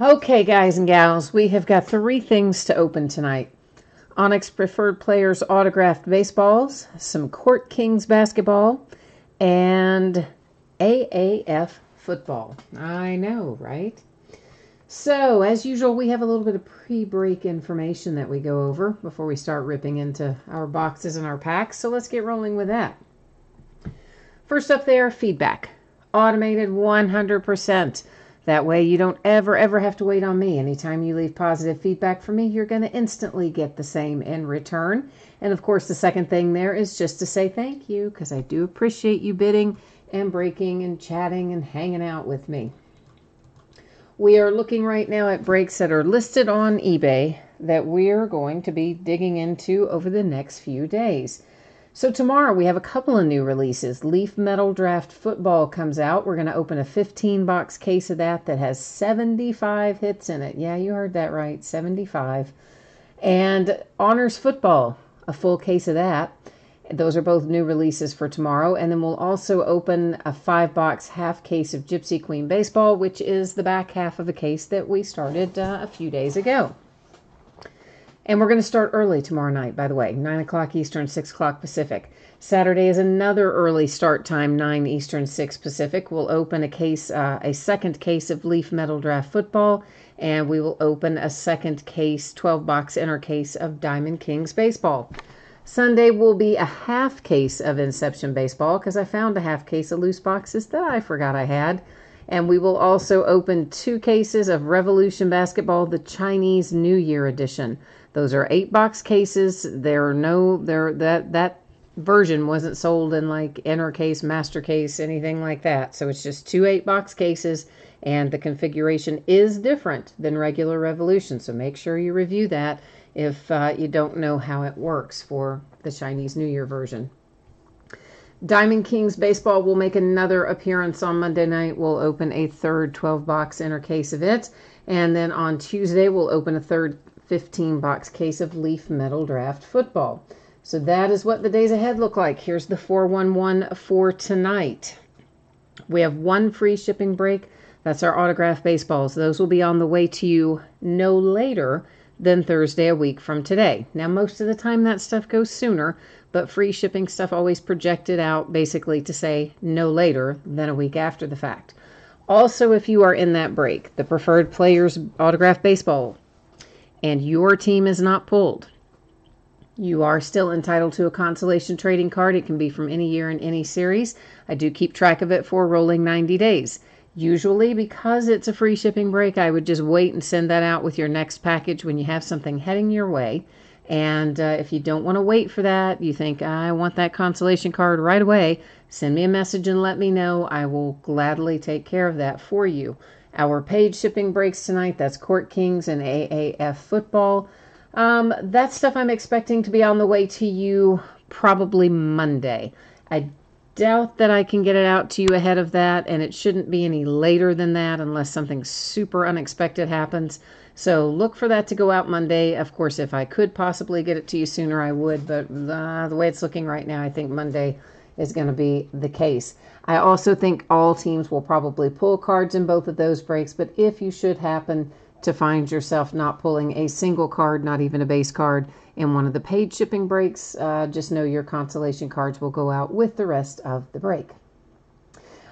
Okay, guys and gals, we have got 3 things to open tonight. Onyx Preferred Players autographed baseballs, some Court Kings basketball, and AAF football. I know, right? So, as usual, we have a little bit of pre-break information that we go over before we start ripping into our boxes and our packs. So let's get rolling with that. First up there, feedback. Automated 100%. That way you don't ever have to wait on me. Anytime you leave positive feedback for me, you're going to instantly get the same in return. And of course, the second thing there is just to say thank you, because I do appreciate you bidding and breaking and chatting and hanging out with me. We are looking right now at breaks that are listed on eBay that we're going to be digging into over the next few days. So tomorrow we have a couple of new releases. Leaf Metal Draft Football comes out. We're going to open a 15-box case of that has 75 hits in it. Yeah, you heard that right, 75. And Honors Football, a full case of that. Those are both new releases for tomorrow. And then we'll also open a 5-box half case of Gypsy Queen Baseball, which is the back half of a case that we started a few days ago. And we're going to start early tomorrow night, by the way, 9 o'clock Eastern, 6 o'clock Pacific. Saturday is another early start time, 9 Eastern, 6 Pacific. We'll open a second case of Leaf Metal Draft Football, and we will open a second case, 12-box inner case of Diamond Kings Baseball. Sunday will be a half case of Inception Baseball, because I found a half case of loose boxes that I forgot I had. And we will also open 2 cases of Revolution Basketball, the Chinese New Year edition. Those are 8-box cases. That version wasn't sold in like inner case, master case, anything like that. So it's just 2 8-box cases, and the configuration is different than regular Revolution. So make sure you review that if you don't know how it works for the Chinese New Year version. Diamond Kings Baseball will make another appearance on Monday night. We'll open a third 12-box inner case of it. And then on Tuesday, we'll open a third 15-box case of Leaf Metal Draft Football. So that is what the days ahead look like. Here's the 411 for tonight. We have 1 free shipping break. That's our autographed baseballs. Those will be on the way to you no later than Thursday a week from today. Now, most of the time that stuff goes sooner, but free shipping stuff always projected out basically to say no later than a week after the fact. Also, if you are in that break, the Preferred Players autographed baseball, and your team is not pulled, you are still entitled to a consolation trading card. It can be from any year in any series. I do keep track of it for rolling 90 days. Usually, because it's a free shipping break, I would just wait and send that out with your next package when you have something heading your way. And if you don't want to wait for that, you think, I want that consolation card right away, send me a message and let me know. I will gladly take care of that for you. Our paid shipping breaks tonight, that's Court Kings and AAF football. That stuff I'm expecting to be on the way to you probably Monday. I doubt that I can get it out to you ahead of that, and it shouldn't be any later than that unless something super unexpected happens. So look for that to go out Monday. Of course, if I could possibly get it to you sooner, I would, but the way it's looking right now, I think Monday is going to be the case. I also think all teams will probably pull cards in both of those breaks, but if you should happen to find yourself not pulling a single card, not even a base card, in one of the paid shipping breaks, just know your consolation cards will go out with the rest of the break.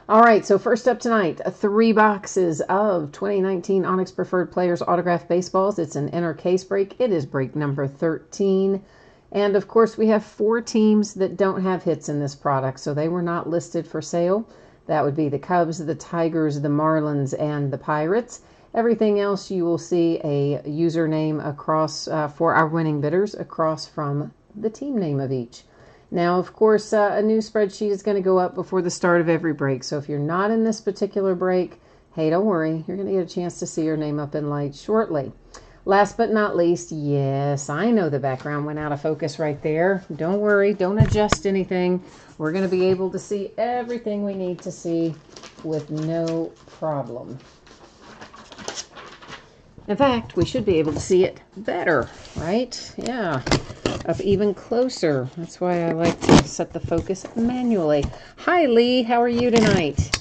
All right, so first up tonight, 3 boxes of 2019 Onyx Preferred Players autographed baseballs. It's an inner case break. It is break number 13. And of course, we have 4 teams that don't have hits in this product, so they were not listed for sale. That would be the Cubs, the Tigers, the Marlins, and the Pirates. Everything else you will see a username across for our winning bidders across from the team name of each. Now, of course, a new spreadsheet is going to go up before the start of every break. So if you're not in this particular break, hey, don't worry. You're going to get a chance to see your name up in lights shortly. Last but not least, yes, I know the background went out of focus right there. Don't worry. Don't adjust anything. We're going to be able to see everything we need to see with no problem. In fact, we should be able to see it better, right? Yeah, up even closer. That's why I like to set the focus manually. Hi, Lee. How are you tonight?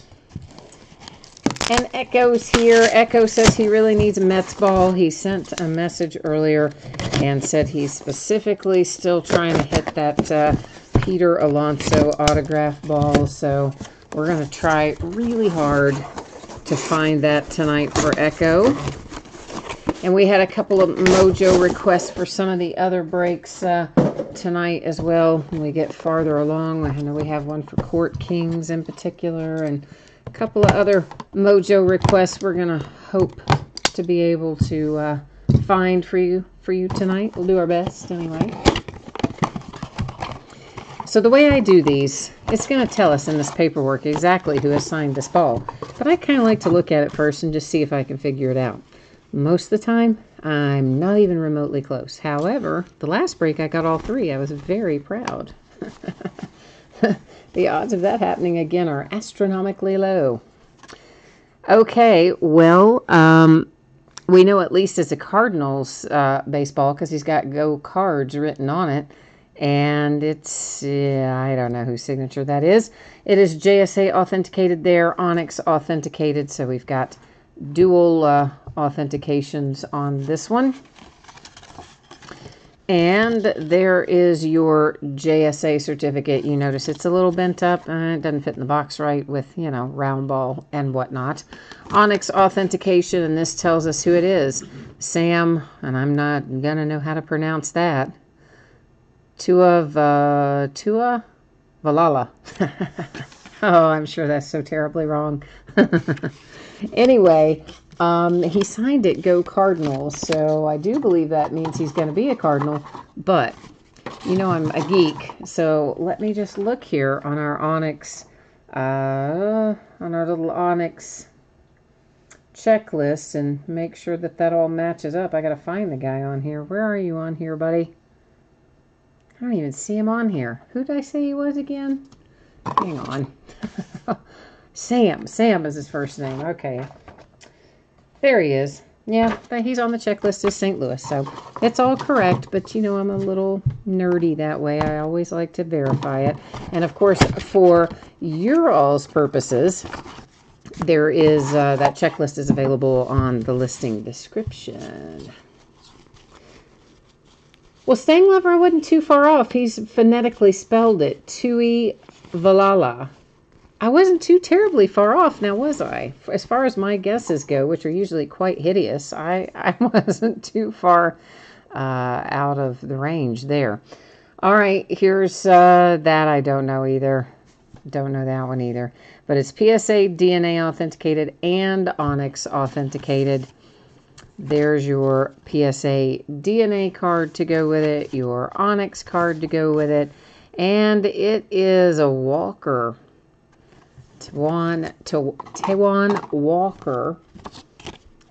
And Echo's here. Echo says he really needs a Mets ball. He sent a message earlier and said he's specifically still trying to hit that Peter Alonso autograph ball. So we're going to try really hard to find that tonight for Echo. And we had a couple of Mojo requests for some of the other breaks tonight as well. When we get farther along, I know we have one for Court Kings in particular, and a couple of other Mojo requests we're going to hope to be able to find for you tonight. We'll do our best anyway. So the way I do these, it's going to tell us in this paperwork exactly who has signed this ball. But I kind of like to look at it first and just see if I can figure it out. Most of the time, I'm not even remotely close. However, the last break I got all three. I was very proud. The odds of that happening again are astronomically low. Okay, well, we know at least it's a Cardinals baseball because he's got Go Cards written on it. And it's, I don't know whose signature that is. It is JSA authenticated there, Onyx authenticated. So we've got dual authentications on this one. And there is your JSA certificate. You notice it's a little bent up. It doesn't fit in the box right with, you know, round ball and whatnot. Onyx authentication, and this tells us who it is. Sam, and I'm not going to know how to pronounce that. Tuivailala. Oh, I'm sure that's so terribly wrong. Anyway, he signed it Go Cardinals, so I do believe that means he's going to be a Cardinal, but you know I'm a geek, so let me just look here on our Onyx, on our little Onyx checklist and make sure that that all matches up. I got to find the guy on here. Where are you on here, buddy? I don't even see him on here. Who did I say he was again? Hang on. Sam. Sam is his first name. Okay. There he is. Yeah, he's on the checklist as St. Louis, so it's all correct, but you know I'm a little nerdy that way. I always like to verify it. And of course, for your all's purposes, there is, that checklist is available on the listing description. Well, Stang Lover, I wasn't too far off. He's phonetically spelled it. Tuivailala. I wasn't too terribly far off, now was I? As far as my guesses go, which are usually quite hideous, I wasn't too far out of the range there. All right, here's that I don't know either. Don't know that one either. But it's PSA DNA authenticated and Onyx authenticated. There's your PSA DNA card to go with it, your Onyx card to go with it, and it is a Walker. Tawan Walker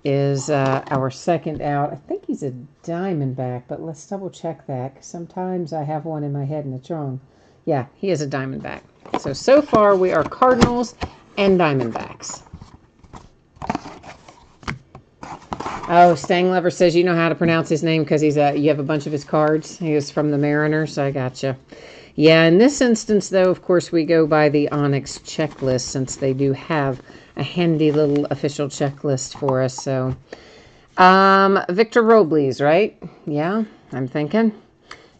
is our second out. I think he's a Diamondback, but let's double check that, because sometimes I have one in my head and it's wrong. Yeah, he is a Diamondback. So far we are Cardinals and Diamondbacks. Oh, Stang Lover says you know how to pronounce his name because he's you have a bunch of his cards. He was from the Mariners. I gotcha. Yeah, in this instance, though, of course, we go by the Onyx checklist since they do have a handy little official checklist for us. So, Victor Robles, right? Yeah, I'm thinking.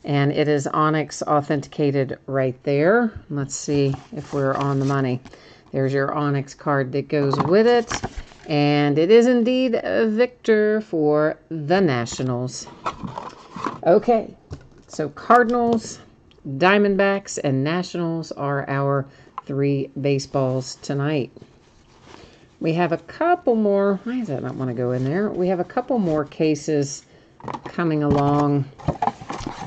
And it is Onyx authenticated right there. Let's see if we're on the money. There's your Onyx card that goes with it. And it is indeed Victor for the Nationals. Okay, so Cardinals, Diamondbacks, and Nationals are our three baseballs tonight. We have a couple more. Why does that not want to go in there? We have a couple more cases coming along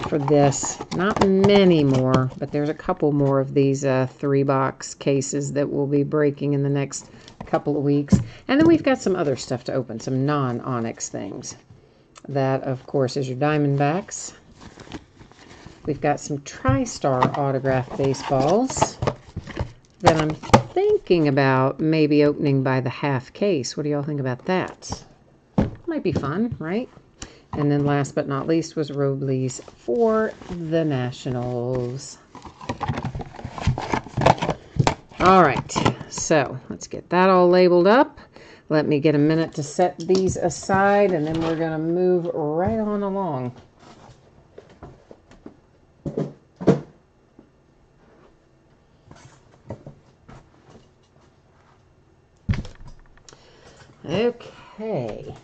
for this. Not many more, but there's a couple more of these 3-box cases that we'll be breaking in the next couple of weeks. And then we've got some other stuff to open, some non-Onyx things. That, of course, is your Diamondbacks. We've got some TriStar autographed baseballs that I'm thinking about maybe opening by the half case. What do y'all think about that? Might be fun, right? And then last but not least was Robles for the Nationals. All right, so let's get that all labeled up. Let me get a minute to set these aside, and then we're going to move right on along. Okay,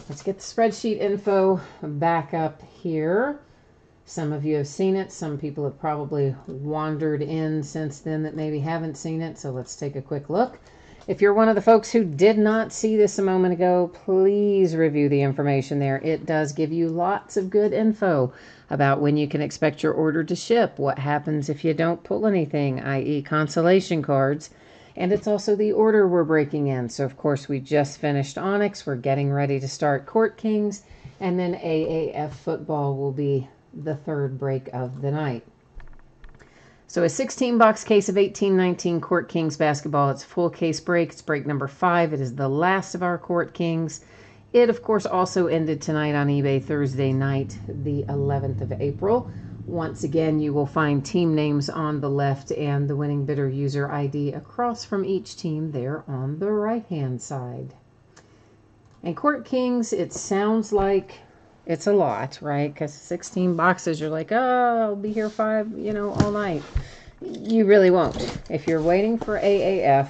let's get the spreadsheet info back up here. Some of you have seen it. Some people have probably wandered in since then that maybe haven't seen it. So let's take a quick look. If you're one of the folks who did not see this a moment ago, please review the information there. It does give you lots of good info about when you can expect your order to ship, what happens if you don't pull anything, i.e. consolation cards. And it's also the order we're breaking in. So, of course, we just finished Onyx. We're getting ready to start Court Kings. And then AAF football will be the third break of the night. So a 16-box case of 18-19 Court Kings basketball. It's full case break. It's break number 5. It is the last of our Court Kings. It, of course, also ended tonight on eBay Thursday night, the 11th of April. Once again, you will find team names on the left and the winning bidder user ID across from each team there on the right-hand side. And Court Kings, it sounds like it's a lot, right? Because 16 boxes, you're like, oh, I'll be here all night. You really won't. If you're waiting for AAF,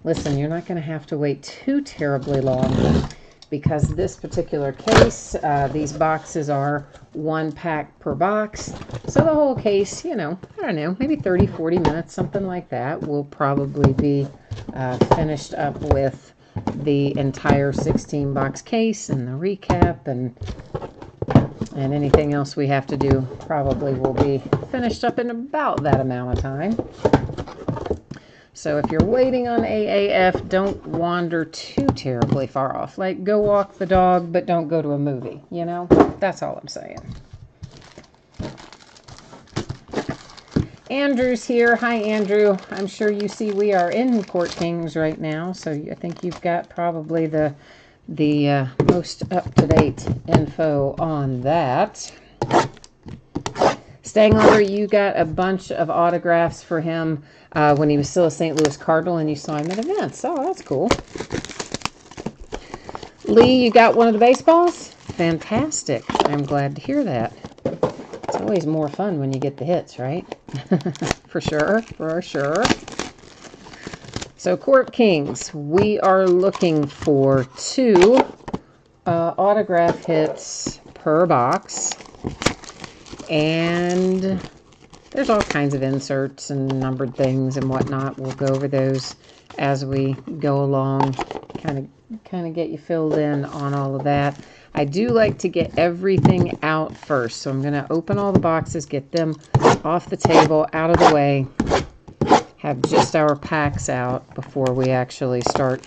listen, you're not going to have to wait too terribly long, because this particular case, these boxes are 1 pack per box. So the whole case, I don't know, maybe 30, 40 minutes, something like that, will probably be finished up with the entire 16-box case and the recap and anything else we have to do probably will be finished up in about that amount of time. So if you're waiting on AAF, don't wander too terribly far off. Like, go walk the dog, but don't go to a movie, That's all I'm saying. Andrew's here. Hi, Andrew. I'm sure you see we are in Court Kings right now, so I think you've got probably the most up-to-date info on that. Stangler, you got a bunch of autographs for him when he was still a St. Louis Cardinal, and you saw him at events. Oh, that's cool. Lee, you got one of the baseballs? Fantastic. I'm glad to hear that. It's always more fun when you get the hits, right? For sure, for sure. So, Court Kings, we are looking for 2 autograph hits per box. And there's all kinds of inserts and numbered things and whatnot. We'll go over those as we go along, kind of get you filled in on all of that. I do like to get everything out first, so I'm going to open all the boxes, get them off the table, out of the way, have just our packs out before we actually start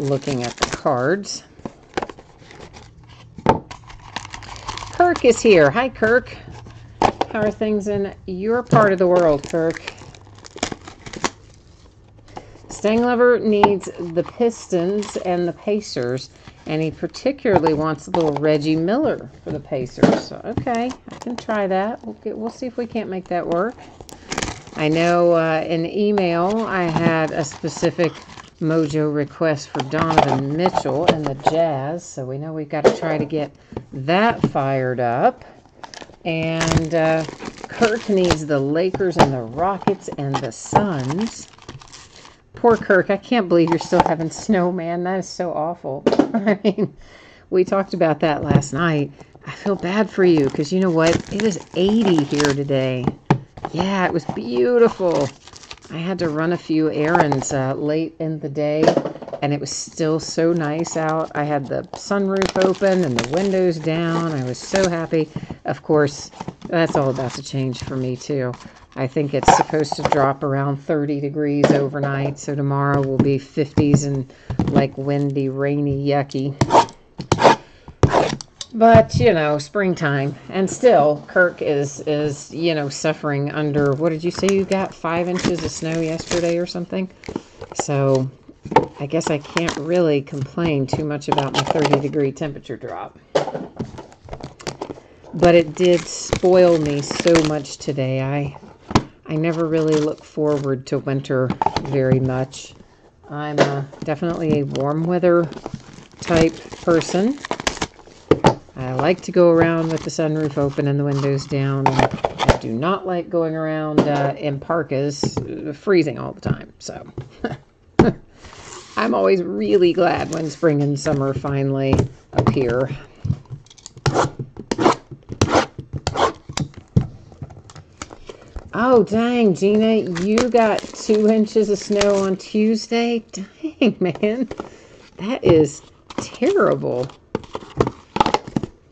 looking at the cards. Kirk is here. Hi, Kirk. How are things in your part of the world, Kirk? Stanglover needs the Pistons and the Pacers, and he particularly wants a little Reggie Miller for the Pacers. So, okay, I can try that. We'll see if we can't make that work. I know in email I had a specific Mojo request for Donovan Mitchell and the Jazz, so we know we've got to try to get that fired up. And Kirk needs the Lakers and the Rockets and the Suns. Poor Kirk, I can't believe you're still having snow, man. That is so awful. I mean, we talked about that last night. I feel bad for you because you know what? It was 80 here today. Yeah, it was beautiful. I had to run a few errands late in the day, and it was still so nice out. I had the sunroof open and the windows down. I was so happy. Of course, that's all about to change for me, too. I think it's supposed to drop around 30 degrees overnight, so tomorrow will be 50s and like windy, rainy, yucky. But, springtime. And still, Kirk is suffering under, what did you say you got, 5 inches of snow yesterday or something? So, I guess I can't really complain too much about my 30-degree temperature drop. But it did spoil me so much today. I never really look forward to winter very much. I'm definitely a warm weather type person. I like to go around with the sunroof open and the windows down. And I do not like going around in parkas freezing all the time. So I'm always really glad when spring and summer finally appear. Oh, dang, Gina, you got 2 inches of snow on Tuesday? Dang, man. That is terrible.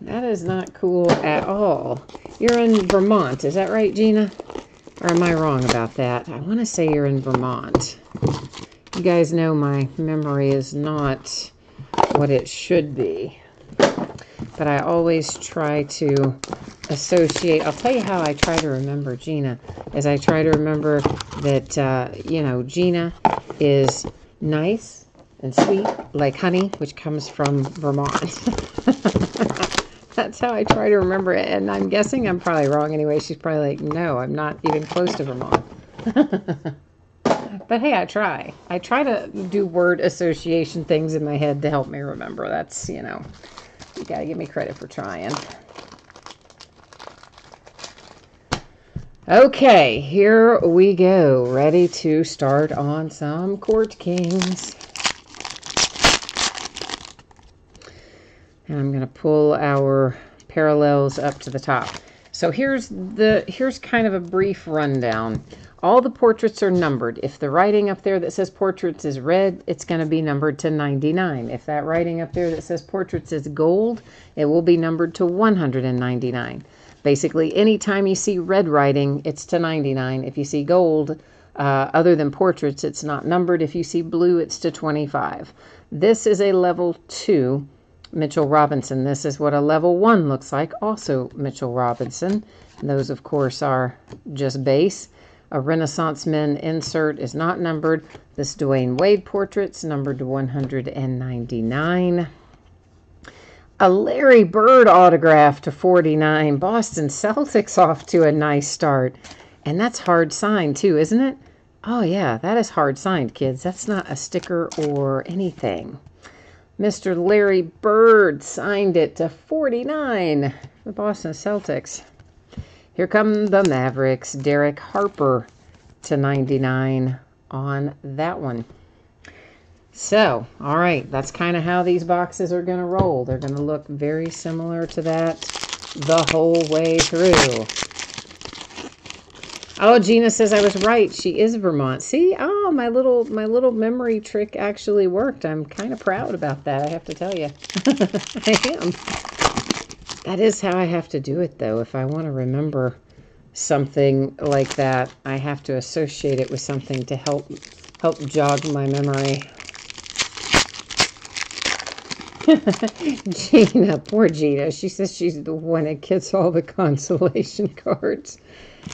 That is not cool at all. You're in Vermont, is that right, Gina? Or am I wrong about that? I want to say you're in Vermont. You guys know my memory is not what it should be. But I always try to associate. I'll tell you how I try to remember Gina. Is I try to remember that, you know, Gina is nice and sweet like honey, which comes from Vermont. That's how I try to remember it. And I'm guessing I'm probably wrong anyway. She's probably like, no, I'm not even close to Vermont. But hey, I try. I try to do word association things in my head to help me remember. That's, you know, you gotta give me credit for trying. Okay, here we go. Ready to start on some Court Kings. And I'm going to pull our parallels up to the top. So here's kind of a brief rundown. All the portraits are numbered. If the writing up there that says portraits is red, it's going to be numbered to 99. If that writing up there that says portraits is gold, it will be numbered to 199. Basically, anytime you see red writing, it's to 99. If you see gold, other than portraits, it's not numbered. If you see blue, it's to 25. This is a level 2 Mitchell Robinson. This is what a level 1 looks like, also Mitchell Robinson. And those, of course, are just base. A Renaissance Men insert is not numbered. This Dwayne Wade portrait's numbered to 199. A Larry Bird autograph to 49. Boston Celtics off to a nice start. And that's hard signed too, isn't it? Oh yeah, that is hard signed, kids. That's not a sticker or anything. Mr. Larry Bird signed it to 49. The Boston Celtics. Here come the Mavericks. Derek Harper to 99 on that one. So, all right, that's kind of how these boxes are going to roll. They're going to look very similar to that the whole way through. Oh, Gina says I was right. She is Vermont. See? Oh, my little memory trick actually worked. I'm kind of proud about that, I have to tell you. I am. That is how I have to do it, though. If I want to remember something like that, I have to associate it with something to help jog my memory. Gina, poor Gina. She says she's the one that gets all the consolation cards.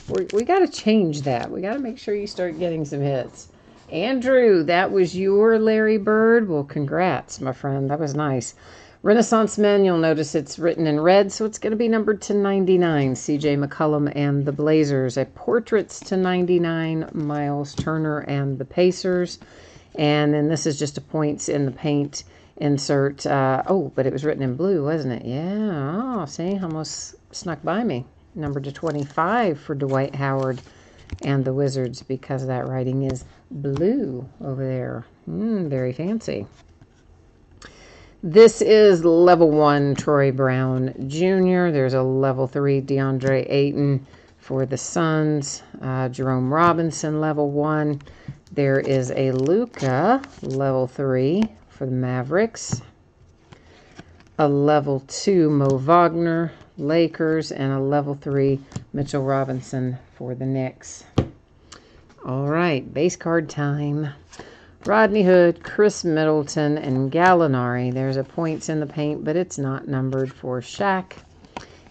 We got to change that. We got to make sure you start getting some hits. Andrew, that was your Larry Bird. Well, congrats, my friend. That was nice. Renaissance Men, you'll notice it's written in red, so it's going to be numbered to 99. C.J. McCollum and the Blazers. A Portraits to 99. Miles Turner and the Pacers. And then this is just a points in the paint insert. Oh, but it was written in blue, wasn't it? Yeah. Oh, see, almost snuck by me. Number to 25 for Dwight Howard and the Wizards because that writing is blue over there. Very fancy. This is level 1 Troy Brown Jr. There's a level 3 DeAndre Ayton for the Suns. Jerome Robinson level 1. There is a Luka level 3 for the Mavericks. A level 2 Mo Wagner, Lakers, and a level 3 Mitchell Robinson for the Knicks. All right, base card time. Rodney Hood, Chris Middleton, and Gallinari. There's a points in the paint, but it's not numbered for Shaq.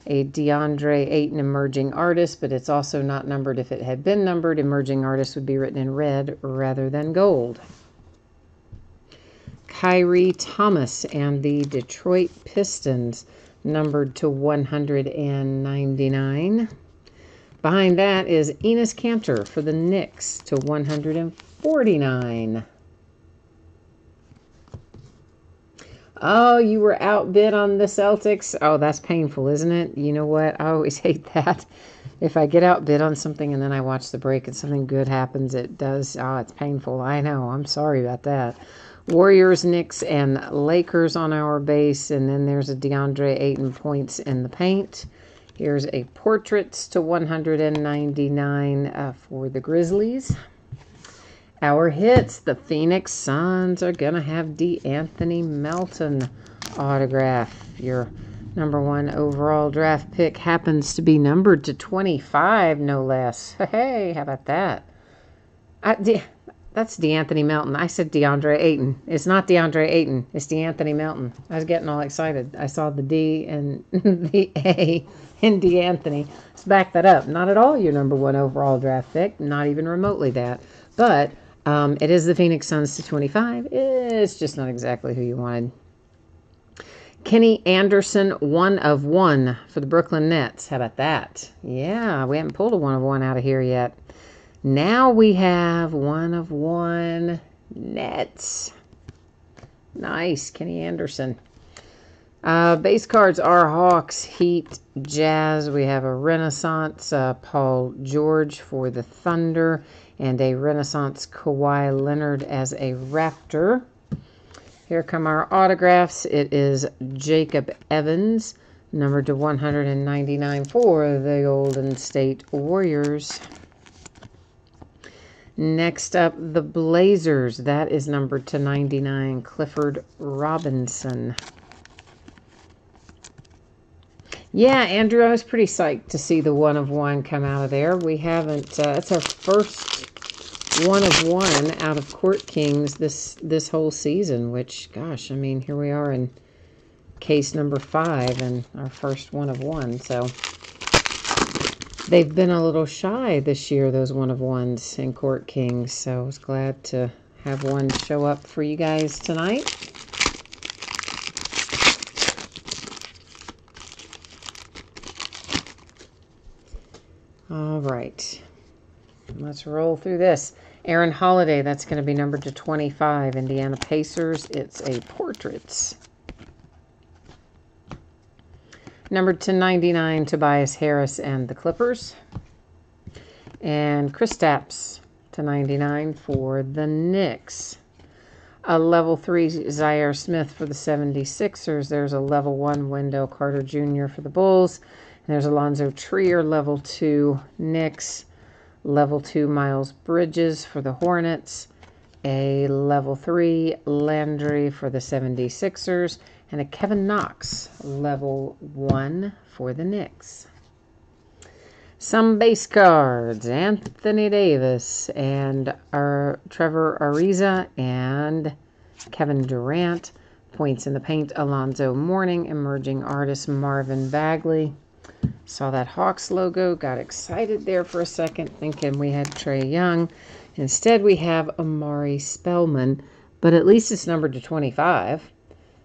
A DeAndre Ayton emerging artist, but it's also not numbered. If it had been numbered, emerging artist would be written in red rather than gold. Kyrie Thomas and the Detroit Pistons, numbered to 199. Behind that is Enes Kanter for the Knicks to 149. Oh, you were outbid on the Celtics? Oh, that's painful, isn't it? You know what? I always hate that. If I get outbid on something and then I watch the break and something good happens, it does. Oh, it's painful. I know. I'm sorry about that. Warriors, Knicks, and Lakers on our base. And then there's a DeAndre Ayton points in the paint. Here's a portraits to 199 for the Grizzlies. Our hits, the Phoenix Suns are going to have DeAnthony Melton autograph. Your number 1 overall draft pick happens to be numbered to 25, no less. Hey, how about that? That's DeAnthony Melton. I said DeAndre Ayton. It's not DeAndre Ayton. It's DeAnthony Melton. I was getting all excited. I saw the D and the A in DeAnthony. Let's back that up. Not at all your number 1 overall draft pick. Not even remotely that. But it is the Phoenix Suns to 25. It's just not exactly who you wanted. Kenny Anderson, 1 of 1 for the Brooklyn Nets. How about that? Yeah, we haven't pulled a 1 of 1 out of here yet. Now we have 1 of 1 Nets. Nice, Kenny Anderson. Base cards are Hawks, Heat, Jazz. We have a Renaissance Paul George for the Thunder and a Renaissance Kawhi Leonard as a Raptor. Here come our autographs. It is Jacob Evans, numbered to 199 for the Golden State Warriors. Next up, the Blazers. That is numbered to 99, Clifford Robinson. Yeah, Andrew, I was pretty psyched to see the 1 of 1 come out of there. We haven't, it's our first 1 of 1 out of Court Kings this whole season, which, gosh, I mean, here we are in case number 5 and our first 1 of 1. So they've been a little shy this year, those 1 of 1s in Court Kings. So I was glad to have one show up for you guys tonight. All right, let's roll through this. Aaron Holiday, that's going to be numbered to 25. Indiana Pacers, it's a portraits. Numbered to 99, Tobias Harris and the Clippers. And Kristaps to 99 for the Knicks. A level 3 Zaire Smith for the 76ers. There's a level 1 Wendell Carter Jr. for the Bulls. And there's Alonzo Trier, level 2 Knicks. Level 2 Miles Bridges for the Hornets. A level 3 Landry for the 76ers. And a Kevin Knox, level 1 for the Knicks. Some base cards. Anthony Davis and Trevor Ariza and Kevin Durant. Points in the paint, Alonzo Mourning. Emerging artist, Marvin Bagley. Saw that Hawks logo, got excited there for a second, thinking we had Trae Young. Instead, we have Amari Spellman, but at least it's numbered to 25.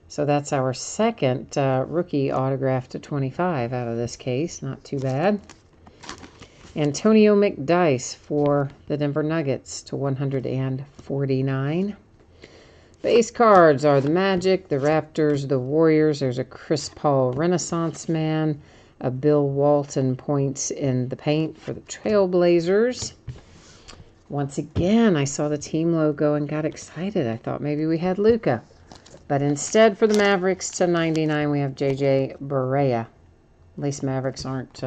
So that's our second rookie autograph to 25 out of this case. Not too bad. Antonio McDyess for the Denver Nuggets to 149. Base cards are the Magic, the Raptors, the Warriors. There's a Chris Paul Renaissance Man. A Bill Walton points in the paint for the Trailblazers. Once again, I saw the team logo and got excited. I thought maybe we had Luka. But instead, for the Mavericks to 99, we have J.J. Barea. At least Mavericks aren't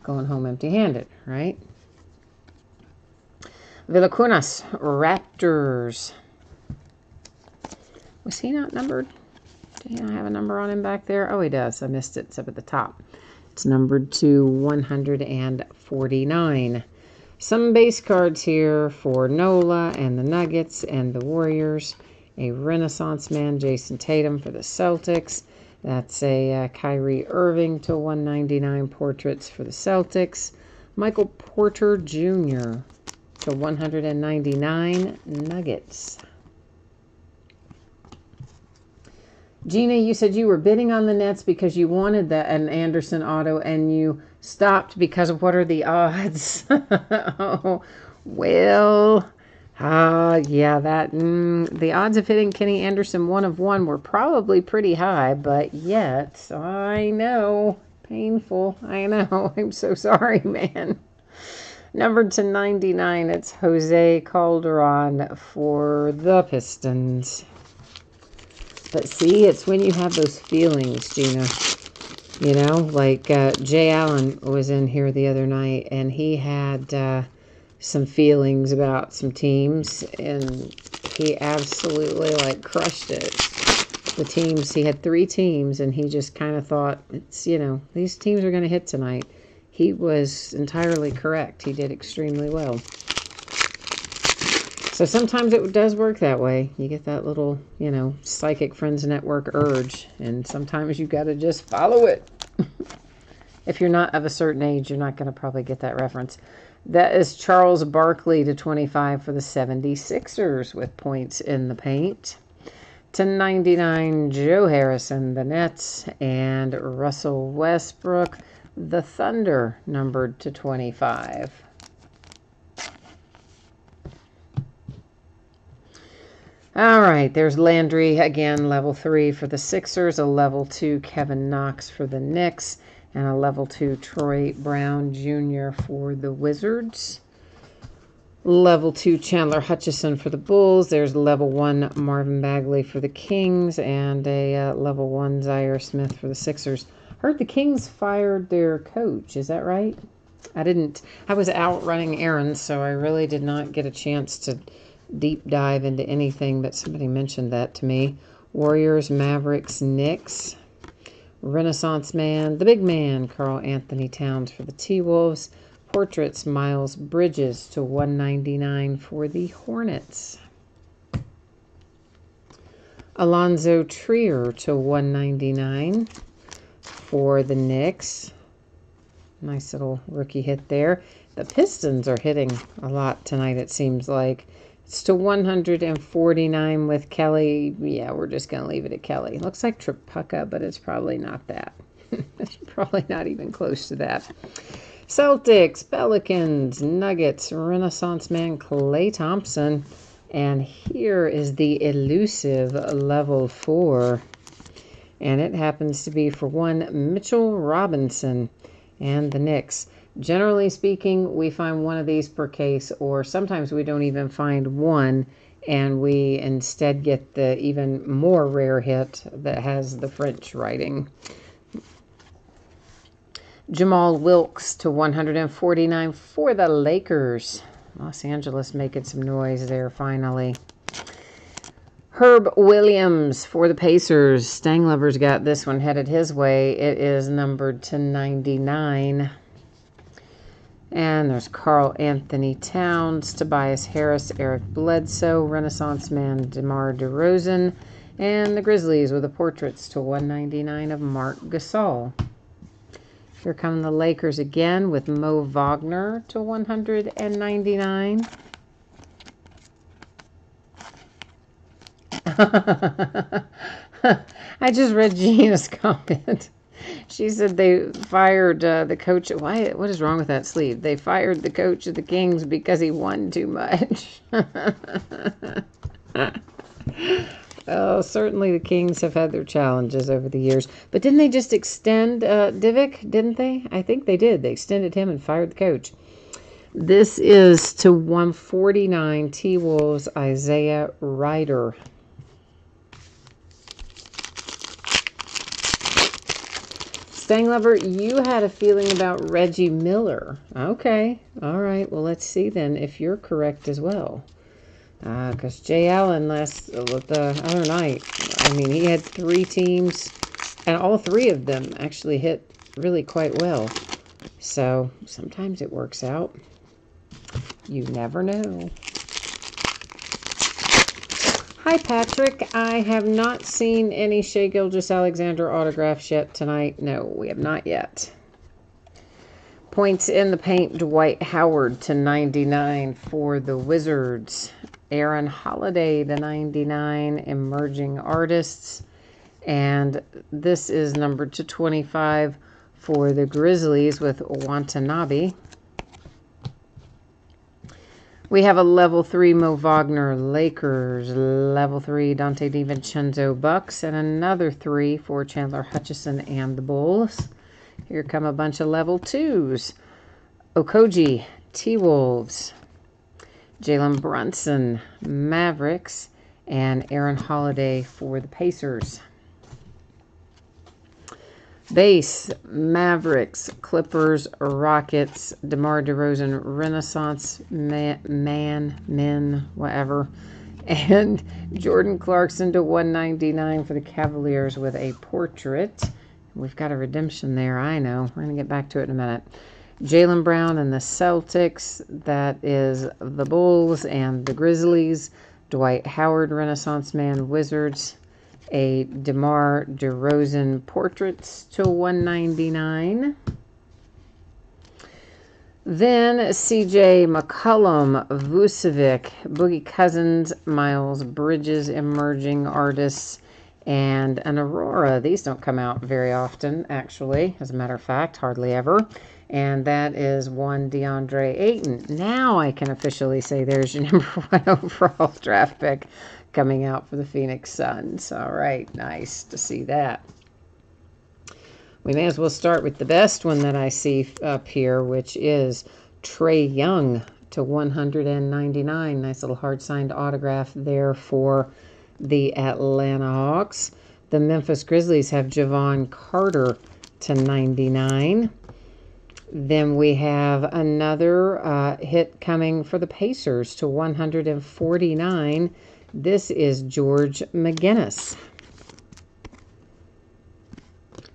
going home empty-handed, right? Villacunas, Raptors. Was he not numbered? Did he not have a number on him back there? Oh, he does. I missed it. It's up at the top. It's numbered to 149. Some base cards here for Nola and the Nuggets and the Warriors. A Renaissance Man, Jason Tatum for the Celtics. That's a Kyrie Irving to 199 portraits for the Celtics. Michael Porter Jr. to 199 Nuggets. Gina, you said you were bidding on the Nets because you wanted an Anderson auto and you stopped because of what are the odds? Oh, well, Yeah, the odds of hitting Kenny Anderson 1 of 1 were probably pretty high, but yet, I know, painful, I know, I'm so sorry, man. Numbered to 99, it's Jose Calderon for the Pistons. But see, it's when you have those feelings, Gina. You know, like Jay Allen was in here the other night, and he had some feelings about some teams, and he absolutely, like, crushed it. The teams, he had 3 teams, and he just kind of thought, it's, you know, these teams are going to hit tonight. He was entirely correct. He did extremely well. So sometimes it does work that way. You get that little, you know, Psychic Friends Network urge, and sometimes you got to just follow it. If you're not of a certain age, you're not going to probably get that reference. That is Charles Barkley to 25 for the 76ers with points in the paint. To 99, Joe Harrison, the Nets, and Russell Westbrook, the Thunder, numbered to 25. All right, there's Landry, again, level 3 for the Sixers, a level 2 Kevin Knox for the Knicks, and a level 2 Troy Brown Jr. for the Wizards. Level 2 Chandler Hutchison for the Bulls. There's level 1 Marvin Bagley for the Kings, and a level 1 Zaire Smith for the Sixers. Heard the Kings fired their coach. Is that right? I was out running errands, so I really did not get a chance to deep dive into anything, but somebody mentioned that to me. Warriors, Mavericks, Knicks. Renaissance Man, the big man, Karl Anthony Towns for the T-Wolves. Portraits, Miles Bridges to 199 for the Hornets. Alonzo Trier to 199 for the Knicks. Nice little rookie hit there. The Pistons are hitting a lot tonight, it seems like. It's to 149 with Kelly. Yeah, we're just going to leave it at Kelly. Looks like Tripucka, but it's probably not that. It's probably not even close to that. Celtics, Pelicans, Nuggets, Renaissance Man, Klay Thompson. And here is the elusive level 4. And it happens to be for one Mitchell Robinson and the Knicks. Generally speaking, we find one of these per case, or sometimes we don't even find one, and we instead get the even more rare hit that has the French writing. Jamal Wilkes to 149 for the Lakers. Los Angeles making some noise there finally. Herb Williams for the Pacers. Stang Lover's got this one headed his way. It is numbered to 99. And there's Karl Anthony Towns, Tobias Harris, Eric Bledsoe, Renaissance Man DeMar DeRozan, and the Grizzlies with the portraits to 199 of Marc Gasol. Here come the Lakers again with Mo Wagner to 199. I just read Gina's comment. She said they fired the coach. Why? What is wrong with that sleeve? They fired the coach of the Kings because he won too much. Oh, certainly the Kings have had their challenges over the years. But didn't they just extend Divic, didn't they? I think they did. They extended him and fired the coach. This is to 149 T-Wolves Isaiah Ryder. Stang Lover, you had a feeling about Reggie Miller. Okay. All right. Well, let's see then if you're correct as well. Because Jay Allen the other night, I mean, he had 3 teams, and all 3 of them actually hit really quite well. So sometimes it works out. You never know. Hi, Patrick. I have not seen any Shai Gilgeous-Alexander autographs yet tonight. No, we have not yet. Points in the paint, Dwight Howard to 99 for the Wizards. Aaron Holiday to 99, Emerging Artists. And this is numbered to 25 for the Grizzlies with Watanabe. We have a level 3 Mo Wagner Lakers, level 3 Dante DiVincenzo Bucks, and another 3 for Chandler Hutchison and the Bulls. Here come a bunch of level 2s. Okogie, T-Wolves, Jalen Brunson, Mavericks, and Aaron Holiday for the Pacers. Base, Mavericks, Clippers, Rockets, DeMar DeRozan, Renaissance, men, whatever. And Jordan Clarkson to 199 for the Cavaliers with a portrait. We've got a redemption there, I know. We're going to get back to it in a minute. Jaylen Brown and the Celtics. That is the Bulls and the Grizzlies. Dwight Howard, Renaissance Man, Wizards. A DeMar DeRozan portraits to 199. Then CJ McCollum, Vucevic, Boogie Cousins, Miles Bridges, emerging artists, and an Aurora. These don't come out very often, actually. As a matter of fact, hardly ever. And that is one DeAndre Ayton. Now I can officially say there's your number 1 overall draft pick coming out for the Phoenix Suns. All right, nice to see that. We may as well start with the best one that I see up here, which is Trae Young to 199. Nice little hard-signed autograph there for the Atlanta Hawks. The Memphis Grizzlies have Javon Carter to 99. Then we have another hit coming for the Pacers to 149. This is George McGinnis.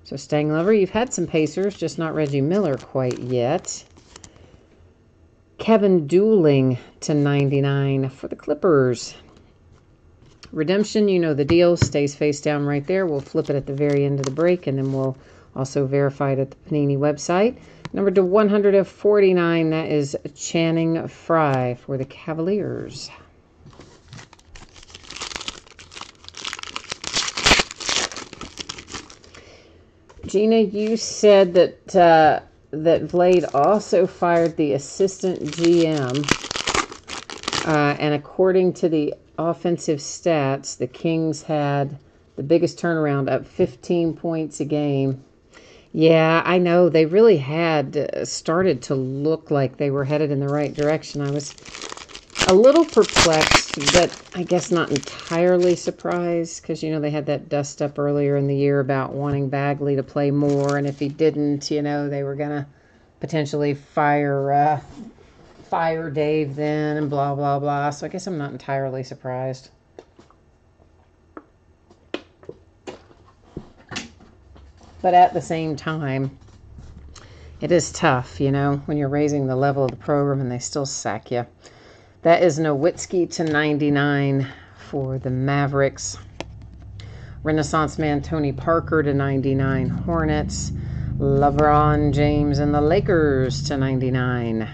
So, Stang Lover, you've had some Pacers, just not Reggie Miller quite yet. Kevin Dooling to 99 for the Clippers. Redemption, you know the deal, stays face down right there. We'll flip it at the very end of the break, and then we'll also verify it at the Panini website. Number to 149, that is Channing Frye for the Cavaliers. Gina, you said that that Vlade also fired the assistant GM, and according to the offensive stats, the Kings had the biggest turnaround, up 15 points a game. Yeah, I know. They really had started to look like they were headed in the right direction. I was a little perplexed, but I guess not entirely surprised, because, you know, they had that dust up earlier in the year about wanting Bagley to play more, and if he didn't, you know, they were going to potentially fire Dave then, and blah, blah, blah. So I guess I'm not entirely surprised. But at the same time, it is tough, you know, when you're raising the level of the program and they still sack you. That is Nowitzki to 99 for the Mavericks. Renaissance Man Tony Parker to 99, Hornets. LeBron James and the Lakers to 99.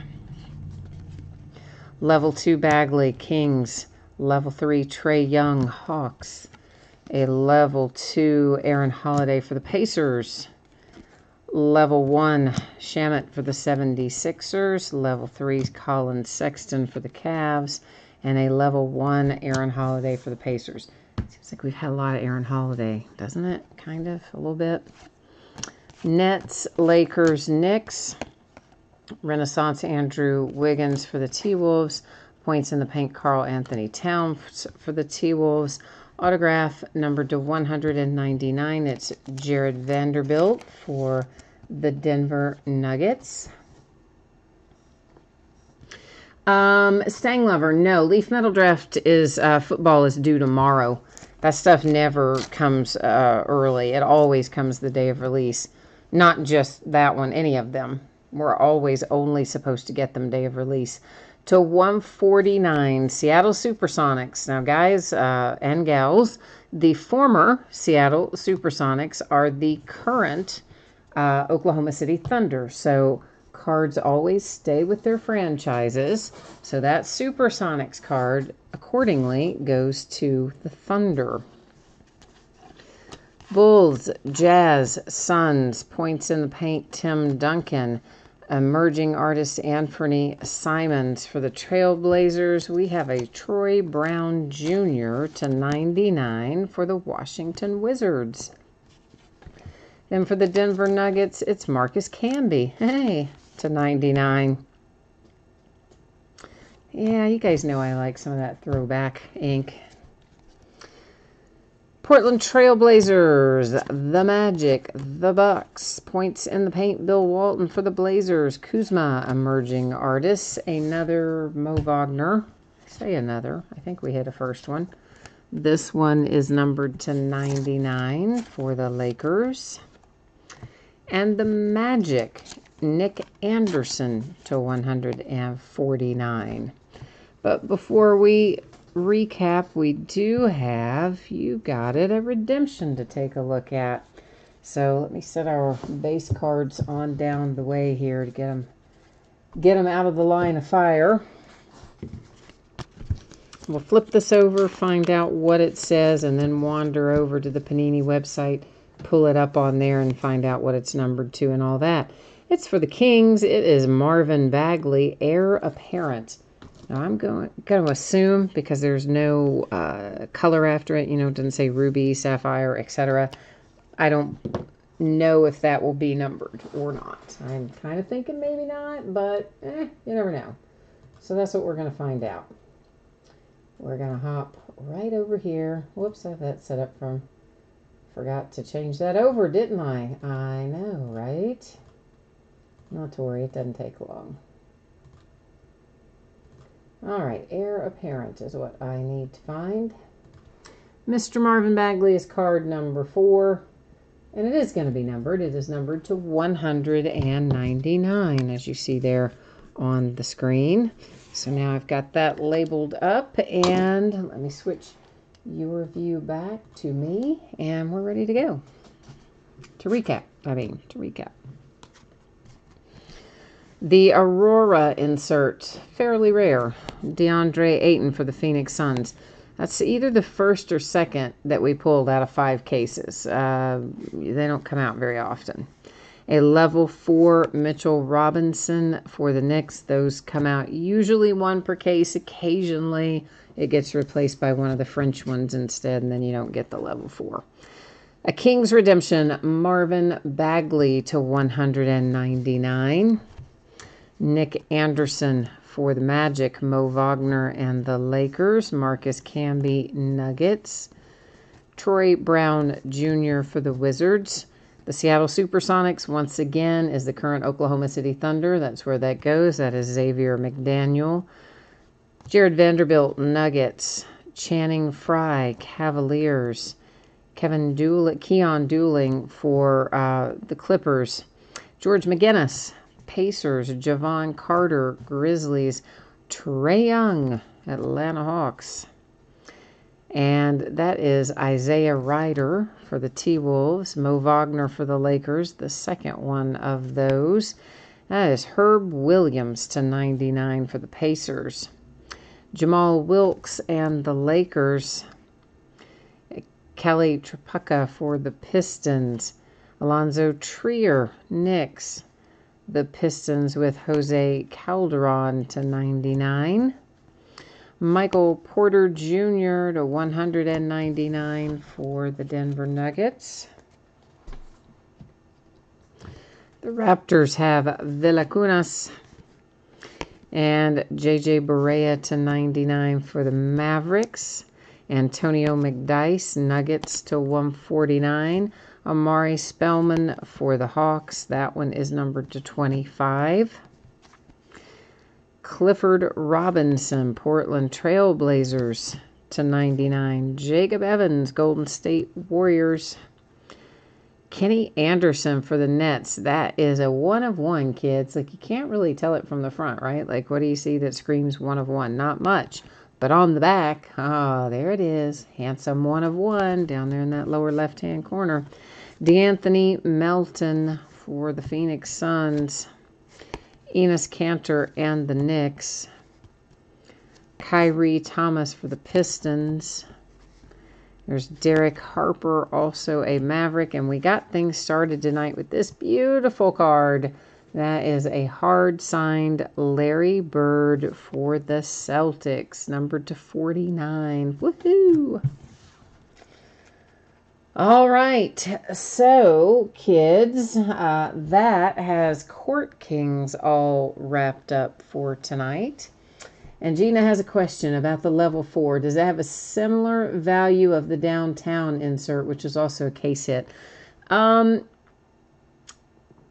Level 2 Bagley, Kings. Level 3 Trae Young, Hawks. A level 2 Aaron Holiday for the Pacers. Level 1 Shamet for the 76ers. Level 3 Colin Sexton for the Cavs. And a level 1 Aaron Holiday for the Pacers. Seems like we've had a lot of Aaron Holiday, doesn't it? Kind of, a little bit. Nets, Lakers, Knicks. Renaissance Andrew Wiggins for the T-Wolves. Points in the paint Karl Anthony Towns for the T-Wolves. Autograph numbered to 199. It's Jared Vanderbilt for the Denver Nuggets. Stang Lover, no. Leaf Metal Draft is, football is due tomorrow. That stuff never comes early. It always comes the day of release. Not just that one, any of them. We're always only supposed to get them day of release. To 149, Seattle Supersonics. Now, guys and gals, the former Seattle Supersonics are the current Oklahoma City Thunder. So cards always stay with their franchises. So that Supersonics card, accordingly, goes to the Thunder. Bulls, Jazz, Suns, points in the paint, Tim Duncan. Emerging artist Anthony Simons. For the Trailblazers, we have a Troy Brown Jr. to 99 for the Washington Wizards. Then for the Denver Nuggets, it's Marcus Camby. Hey, to 99. Yeah, you guys know I like some of that throwback ink. Portland Trailblazers, the Magic, the Bucks. Points in the paint, Bill Walton for the Blazers. Kuzma, emerging artist. Another Mo Wagner. I say another. I think we hit a first one. This one is numbered to 99 for the Lakers. And the Magic, Nick Anderson to 149. But before we recap, we do have, you got it, a redemption to take a look at. So let me set our base cards on down the way here to get them out of the line of fire. We'll flip this over, find out what it says, and then wander over to the Panini website, pull it up on there, and find out what it's numbered to and all that. It's for the Kings. It is Marvin Bagley, heir apparent. Now, I'm going to assume, because there's no color after it, it doesn't say ruby, sapphire, etc. I don't know if that will be numbered or not. I'm kind of thinking maybe not, but you never know. So that's what we're going to find out. We're going to hop right over here. Whoops, I have that set up from... Forgot to change that over, didn't I? I know, right? Not to worry, it doesn't take long. All right, heir apparent is what I need to find. Mr. Marvin Bagley is card number 4, and it is going to be numbered. It is numbered to 199, as you see there on the screen. So now I've got that labeled up, and let me switch your view back to me, and we're ready to go. To recap. The Aurora insert, fairly rare. DeAndre Ayton for the Phoenix Suns. That's either the first or second that we pulled out of 5 cases. They don't come out very often. A level 4 Mitchell Robinson for the Knicks. Those come out usually 1 per case. Occasionally it gets replaced by one of the French ones instead, and then you don't get the level 4. A Kings redemption, Marvin Bagley to 199. Nick Anderson for the Magic, Mo Wagner and the Lakers. Marcus Camby, Nuggets. Troy Brown Jr. for the Wizards. The Seattle Supersonics, once again, is the current Oklahoma City Thunder. That's where that goes. That is Xavier McDaniel. Jared Vanderbilt, Nuggets. Channing Frye, Cavaliers. Keon Dooling for the Clippers. George McGinnis, Pacers. Javon Carter, Grizzlies. Trae Young, Atlanta Hawks. And that is Isaiah Ryder for the T-Wolves. Mo Wagner for the Lakers, the second one of those. That is Herb Williams to 99 for the Pacers. Jamal Wilkes and the Lakers. Kelly Tripucka for the Pistons. Alonzo Trier, Knicks. The Pistons with Jose Calderon to 99. Michael Porter Jr. to 199 for the Denver Nuggets. The Raptors have Villacunas and J.J. Barea to 99 for the Mavericks. Antonio McDyess, Nuggets to 149. Amari Spellman for the Hawks. That one is numbered to 25. Clifford Robinson, Portland Trailblazers to 99. Jacob Evans, Golden State Warriors. Kenny Anderson for the Nets. That is a 1 of 1, kids. Like, you can't really tell it from the front, right? Like, what do you see that screams 1 of 1? Not much. But on the back, there it is. Handsome 1 of 1 down there in that lower left-hand corner. DeAnthony Melton for the Phoenix Suns. Enes Kanter and the Knicks. Kyrie Thomas for the Pistons. There's Derek Harper, also a Maverick. And we got things started tonight with this beautiful card. That is a hard-signed Larry Bird for the Celtics, numbered to 49. Woohoo! All right, so kids, that has Court Kings all wrapped up for tonight. And Gina has a question about the level 4. Does it have a similar value of the downtown insert, which is also a case hit?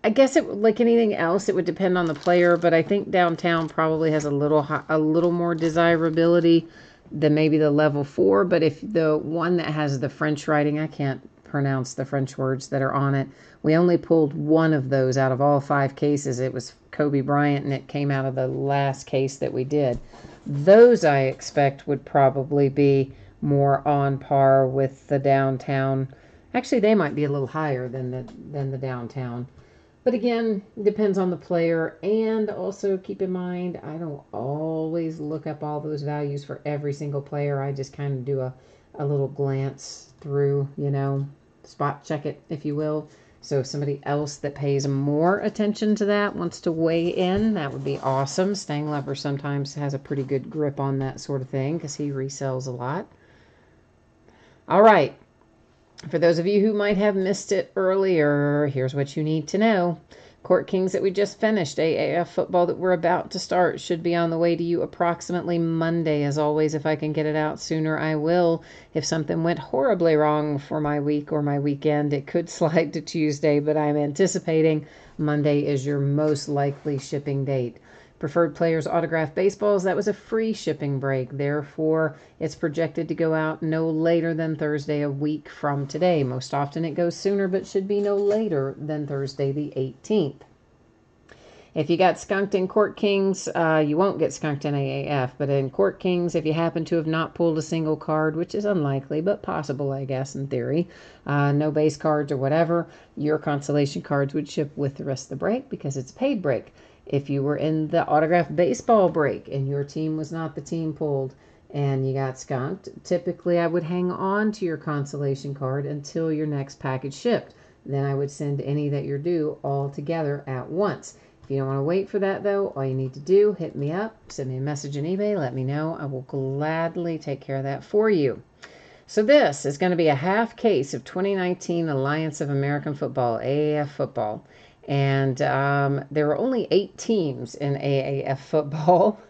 I guess it, like anything else, it would depend on the player, but I think downtown probably has a little more desirability than maybe the level 4. But if the one that has the French writing, I can't pronounce the French words that are on it. We only pulled one of those out of all 5 cases. It was Kobe Bryant, and it came out of the last case that we did. Those I expect would probably be more on par with the downtown. Actually, they might be a little higher than the downtown. But again, depends on the player. And also keep in mind, I don't always look up all those values for every single player. I just kind of do a little glance through, spot check it, if you will. So if somebody else that pays more attention to that wants to weigh in, that would be awesome. Stanglover sometimes has a pretty good grip on that sort of thing because he resells a lot. All right. For those of you who might have missed it earlier, here's what you need to know. Court Kings that we just finished, AAF football that we're about to start, should be on the way to you approximately Monday. As always, if I can get it out sooner, I will. If something went horribly wrong for my week or my weekend, it could slide to Tuesday, but I'm anticipating Monday is your most likely shipping date. Preferred Players Autograph Baseballs, that was a free shipping break. Therefore, it's projected to go out no later than Thursday a week from today. Most often it goes sooner, but should be no later than Thursday the 18th. If you got skunked in Court Kings, you won't get skunked in AAF. But in Court Kings, if you happen to have not pulled a single card, which is unlikely, but possible, I guess, in theory, no base cards or whatever, your consolation cards would ship with the rest of the break because it's a paid break. If you were in the autograph baseball break and your team was not the team pulled and you got skunked, typically I would hang on to your consolation card until your next package shipped. Then I would send any that you're due all together at once. If you don't want to wait for that, though, all you need to do, hit me up, send me a message on eBay, let me know. I will gladly take care of that for you. So this is going to be a half case of 2019 Alliance of American Football, AAF football. And there are only 8 teams in AAF football.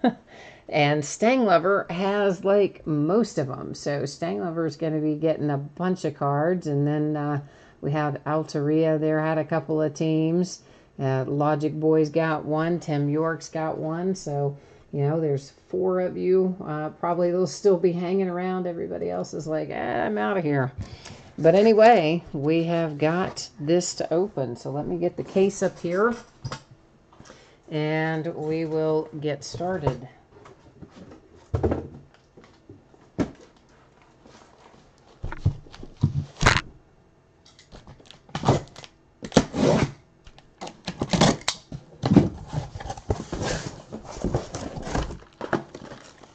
And Stanglover has, like, most of them. So Stanglover is going to be getting a bunch of cards. And then we have Altaria there, had a couple of teams. Logic Boys got one. Tim York's got one. So, there's 4 of you. Probably they'll still be hanging around. Everybody else is like, I'm out of here. But anyway, we have got this to open. So let me get the case up here. And we will get started.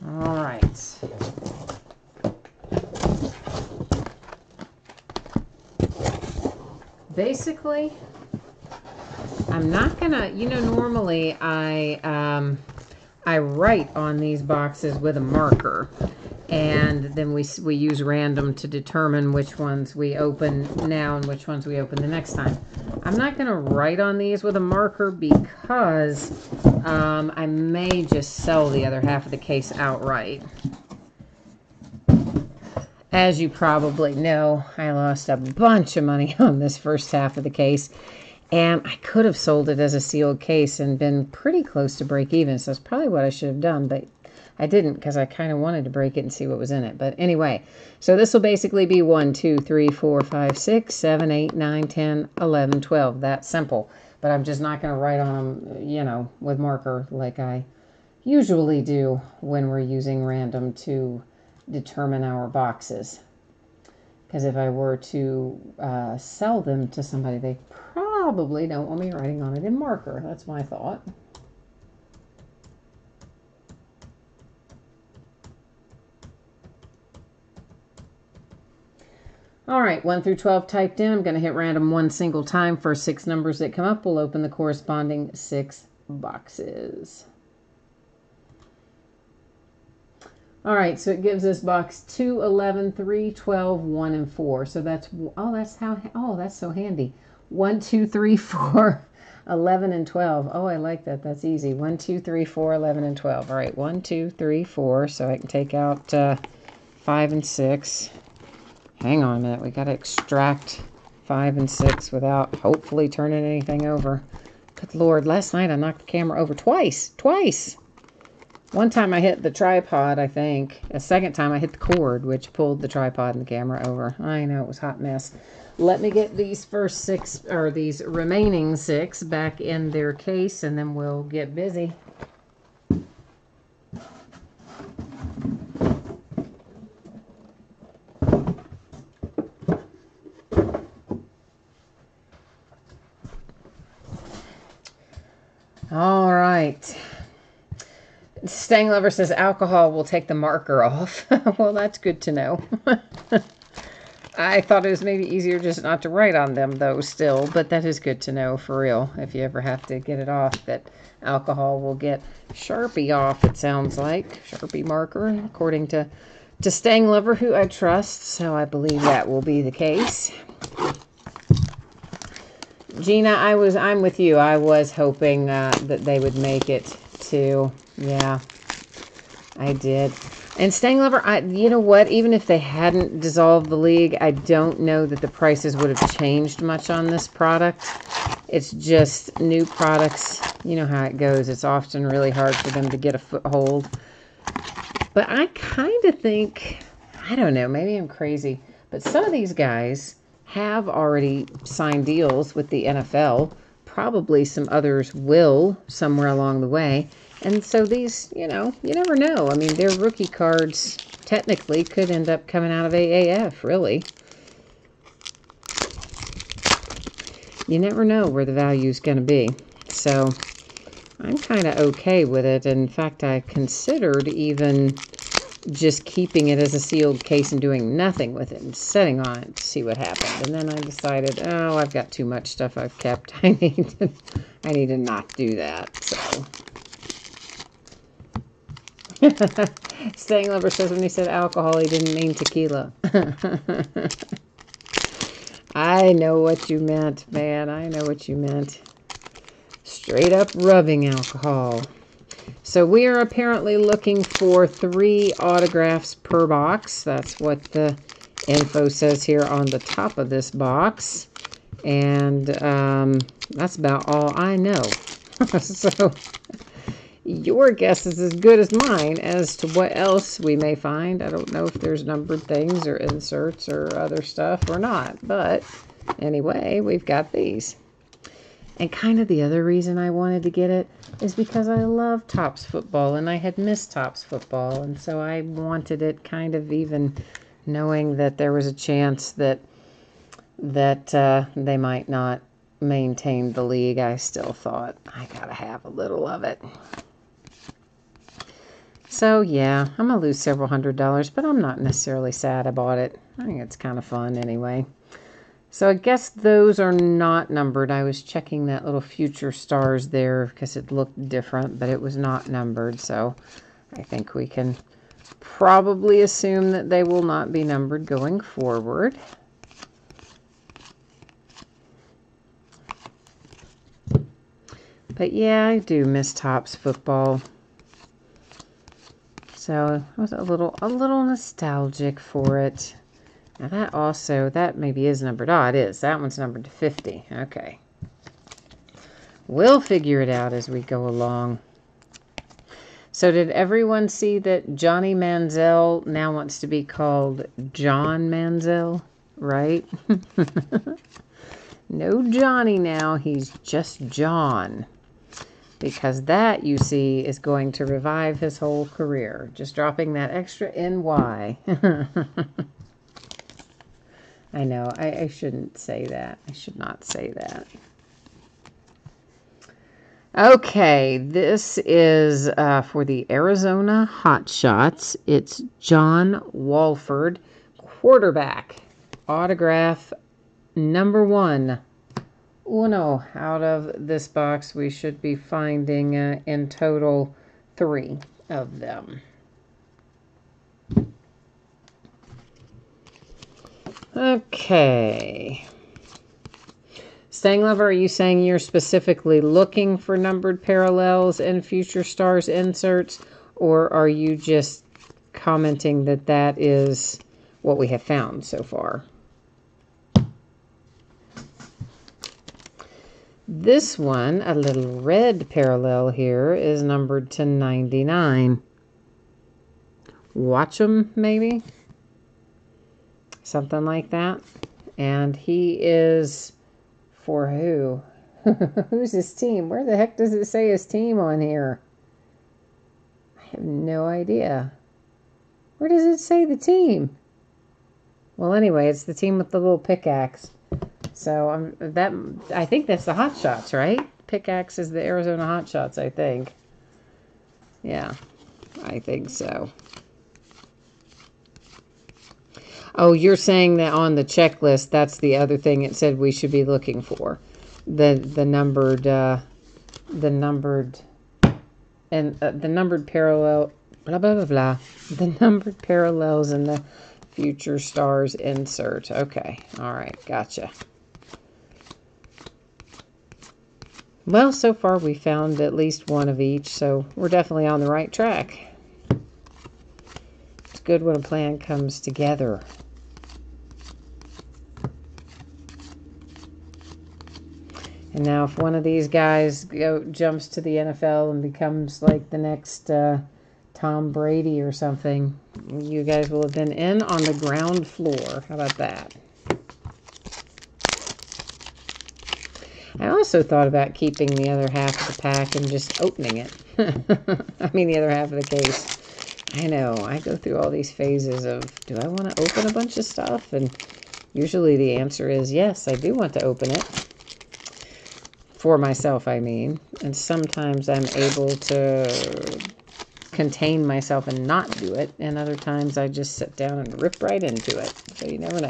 All right. Basically, I'm not gonna, normally I write on these boxes with a marker, and then we use random to determine which ones we open now and which ones we open the next time. I'm not gonna write on these with a marker because I may just sell the other half of the case outright. As you probably know, I lost a bunch of money on this first half of the case, and I could have sold it as a sealed case and been pretty close to break even, so that's probably what I should have done, but I didn't because I kind of wanted to break it and see what was in it. But anyway, so this will basically be 1, 2, 3, 4, 5, 6, 7, 8, 9, 10, 11, 12. That's simple, but I'm just not going to write on them, with marker like I usually do when we're using random to determine our boxes, because if I were to sell them to somebody, they probably don't want me writing on it in marker. That's my thought. All right, 1 through 12 typed in. I'm going to hit random one single time. First 6 numbers that come up will open the corresponding 6 boxes. All right, so it gives us box 2, 11, 3, 12, 1, and 4. So that's, that's so handy. 1, 2, 3, 4, 11, and 12. Oh, I like that. That's easy. 1, 2, 3, 4, 11, and 12. All right, 1, 2, 3, 4. So I can take out 5 and 6. Hang on a minute. We got to extract 5 and 6 without hopefully turning anything over. Good Lord, last night I knocked the camera over twice. One time I hit the tripod, I think. A second time I hit the cord, which pulled the tripod and the camera over. I know, it was a hot mess. Let me get these first 6, or these remaining 6 back in their case, and then we'll get busy. All right. Stang Lover says alcohol will take the marker off. Well, that's good to know. I thought it was maybe easier just not to write on them, though, still. But that is good to know, for real. If you ever have to get it off, that alcohol will get Sharpie off, it sounds like. Sharpie marker, according to Stang Lover, who I trust. So I believe that will be the case. Gina, I'm with you. I was hoping that they would make it too. Yeah, I did. And Stang Lover, you know what? Even if they hadn't dissolved the league, I don't know that the prices would have changed much on this product. It's just new products. You know how it goes. It's often really hard for them to get a foothold. But I kind of think, I don't know, maybe I'm crazy, but some of these guys have already signed deals with the NFL. Probably some others will somewhere along the way. And so these, you know, you never know. I mean, their rookie cards technically could end up coming out of AAF, really. You never know where the value is going to be. So I'm kind of okay with it. In fact, I considered even just keeping it as a sealed case and doing nothing with it and setting on it to see what happened. And then I decided, oh, I've got too much stuff I've kept. I need to not do that. So Stang Lover says when he said alcohol, he didn't mean tequila. I know what you meant, man. I know what you meant. Straight up rubbing alcohol. So we are apparently looking for 3 autographs per box. That's what the info says here on the top of this box. And that's about all I know. So your guess is as good as mine as to what else we may find. I don't know if there's numbered things or inserts or other stuff or not. But anyway, we've got these. And kind of the other reason I wanted to get it is because I love Topps football and I had missed Topps football. And so I wanted it, kind of even knowing that there was a chance that they might not maintain the league. I still thought I gotta have a little of it. So yeah, I'm gonna lose several $100s, but I'm not necessarily sad I bought it. I think it's kind of fun anyway. So I guess those are not numbered. I was checking that little future stars there because it looked different, but it was not numbered. So I think we can probably assume that they will not be numbered going forward. But yeah, I do miss Topps football. So I was a little nostalgic for it. Now that maybe is numbered. Oh, it is. That one's numbered to 50. Okay. We'll figure it out as we go along. So did everyone see that Johnny Manziel now wants to be called John Manziel? Right? No Johnny now. He's just John. Because that, you see, is going to revive his whole career. Just dropping that extra NY. I know, I shouldn't say that. I should not say that. Okay, this is for the Arizona Hotshots. It's John Wolford, quarterback. Autograph number 1. Uno out of this box. We should be finding in total 3 of them. Okay. Staying Lover, are you saying you're specifically looking for numbered parallels and Future Stars inserts, or are you just commenting that that is what we have found so far? This one, a little red parallel here, is numbered to 99. Watch 'em, maybe? Something like that. And he is for who? Who's his team? Where the heck does it say his team on here? I have no idea. Where does it say the team? Well, anyway, it's the team with the little pickaxe. So I think that's the Hot Shots, right? Pickaxe is the Arizona Hot Shots, I think. Yeah, I think so. Oh, you're saying that on the checklist, that's the other thing it said we should be looking for. The numbered parallel, blah, blah, blah, blah. The numbered parallels and the Future Stars insert. Okay. All right. Gotcha. Well, so far we found at least one of each, so we're definitely on the right track. It's good when a plan comes together. And now if one of these guys jumps to the NFL and becomes like the next Tom Brady or something, you guys will have been in on the ground floor. How about that? I also thought about keeping the other half of the pack and just opening it. I mean the other half of the case. I know, I go through all these phases of, do I want to open a bunch of stuff? And usually the answer is yes, I do want to open it. For myself, I mean. And sometimes I'm able to contain myself and not do it. And other times I just sit down and rip right into it. So you never know.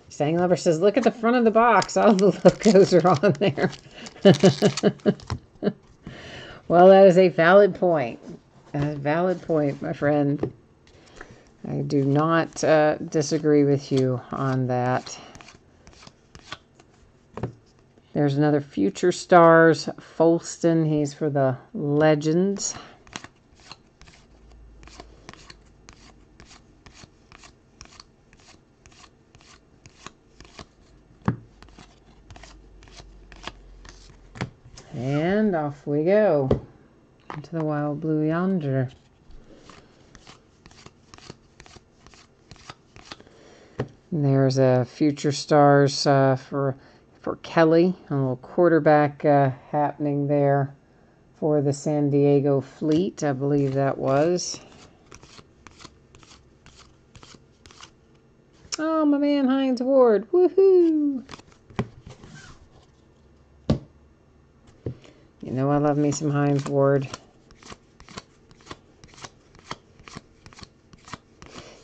Staying Lover says, look at the front of the box. All the logos are on there. Well, that is a valid point. A valid point, my friend. I do not disagree with you on that. There's another Future Stars, Folston. He's for the Legends. And off we go into the Wild Blue Yonder. And there's a Future Stars for Kelly, a little quarterback happening there for the San Diego Fleet, I believe that was. Oh, my man Hines Ward, woohoo! You know I love me some Hines Ward.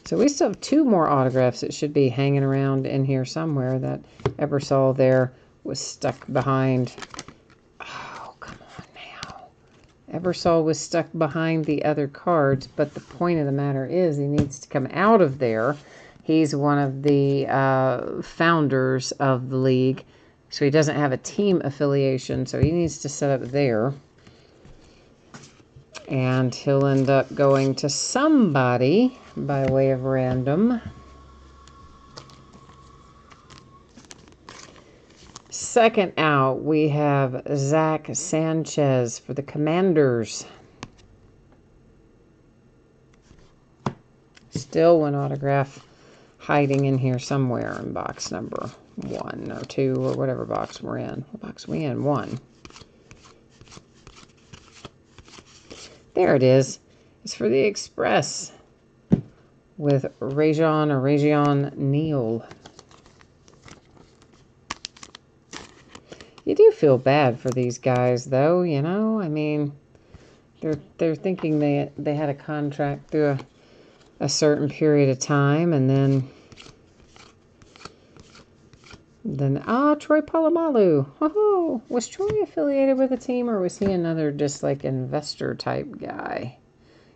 So we still have 2 more autographs that should be hanging around in here somewhere. That Ebersol there was stuck behind. Oh, come on now. Ebersol was stuck behind the other cards, but the point of the matter is he needs to come out of there. He's one of the founders of the league, so he doesn't have a team affiliation, so he needs to set up there. And he'll end up going to somebody by way of random. Second out, we have Zach Sanchez for the Commanders. Still one autograph hiding in here somewhere in box number 1 or 2 or whatever box we're in. What box are we in? 1. There it is. It's for the Express with Rajon Neal. You do feel bad for these guys, though, you know? I mean, they're thinking they had a contract through a certain period of time, and then Troy Polamalu. Oh, was Troy affiliated with a team, or was he another just like investor type guy?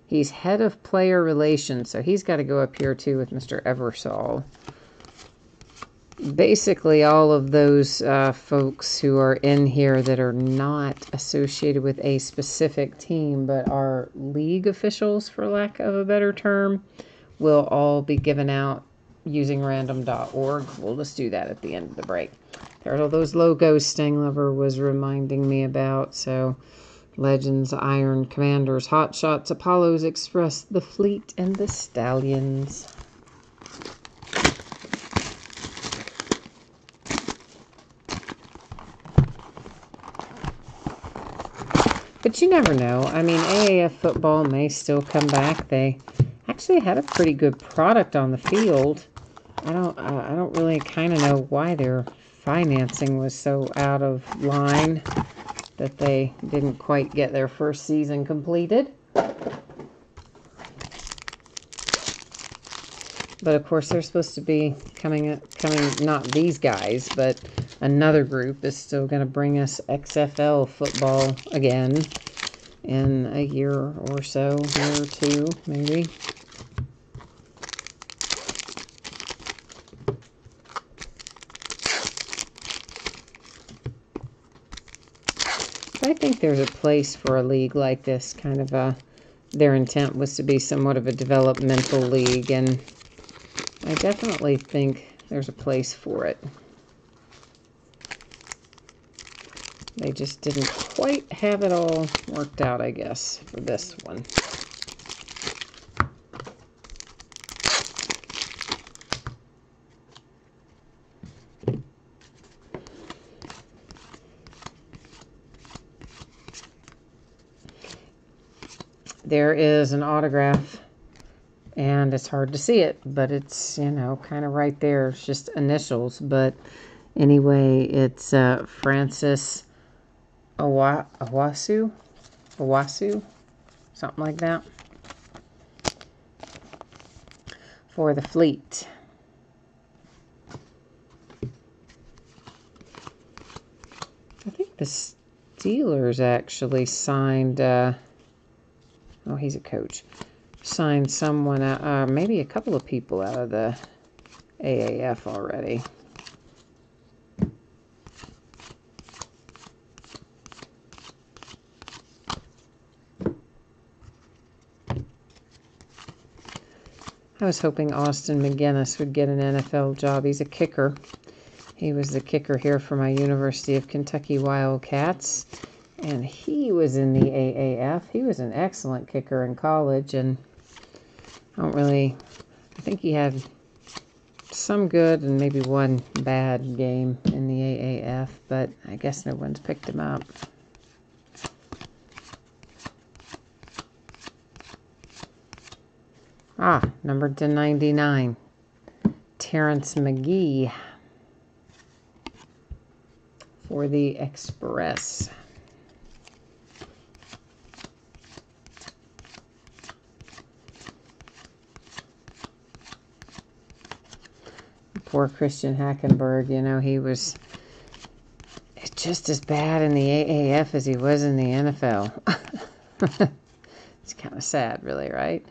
He's head of player relations, so he's got to go up here too with Mr. Eversole. Basically, all of those folks who are in here that are not associated with a specific team but are league officials, for lack of a better term, will all be given out using random.org. We'll just do that at the end of the break. There's all those logos Sting Lover was reminding me about. So, Legends, Iron, Commanders, Hot Shots, Apollos, Express, the Fleet, and the Stallions. But you never know. I mean, AAF football may still come back. They actually had a pretty good product on the field. I don't really kind of know why their financing was so out of line that they didn't quite get their first season completed. But of course, they're supposed to be coming. Not these guys, but another group is still going to bring us XFL football again in a year or so, year or two, maybe. I think there's a place for a league like this. Kind of their intent was to be somewhat of a developmental league, and I definitely think there's a place for it. They just didn't quite have it all worked out, I guess, for this one. There is an autograph, and it's hard to see it, but it's, you know, kind of right there. It's just initials, but anyway, it's Francis Owasu, something like that, for the Fleet. I think the Steelers actually signed, oh, he's a coach, signed someone, maybe a couple of people out of the AAF already. I was hoping Austin McGinnis would get an NFL job. He's a kicker. He was the kicker here for my University of Kentucky Wildcats, and he was in the AAF. He was an excellent kicker in college, and I think he had some good and maybe one bad game in the AAF, but I guess no one's picked him up. Numbered to 99. Terrence McGee for the Express. Poor Christian Hackenberg, you know, he was just as bad in the AAF as he was in the NFL. It's kind of sad, really, right?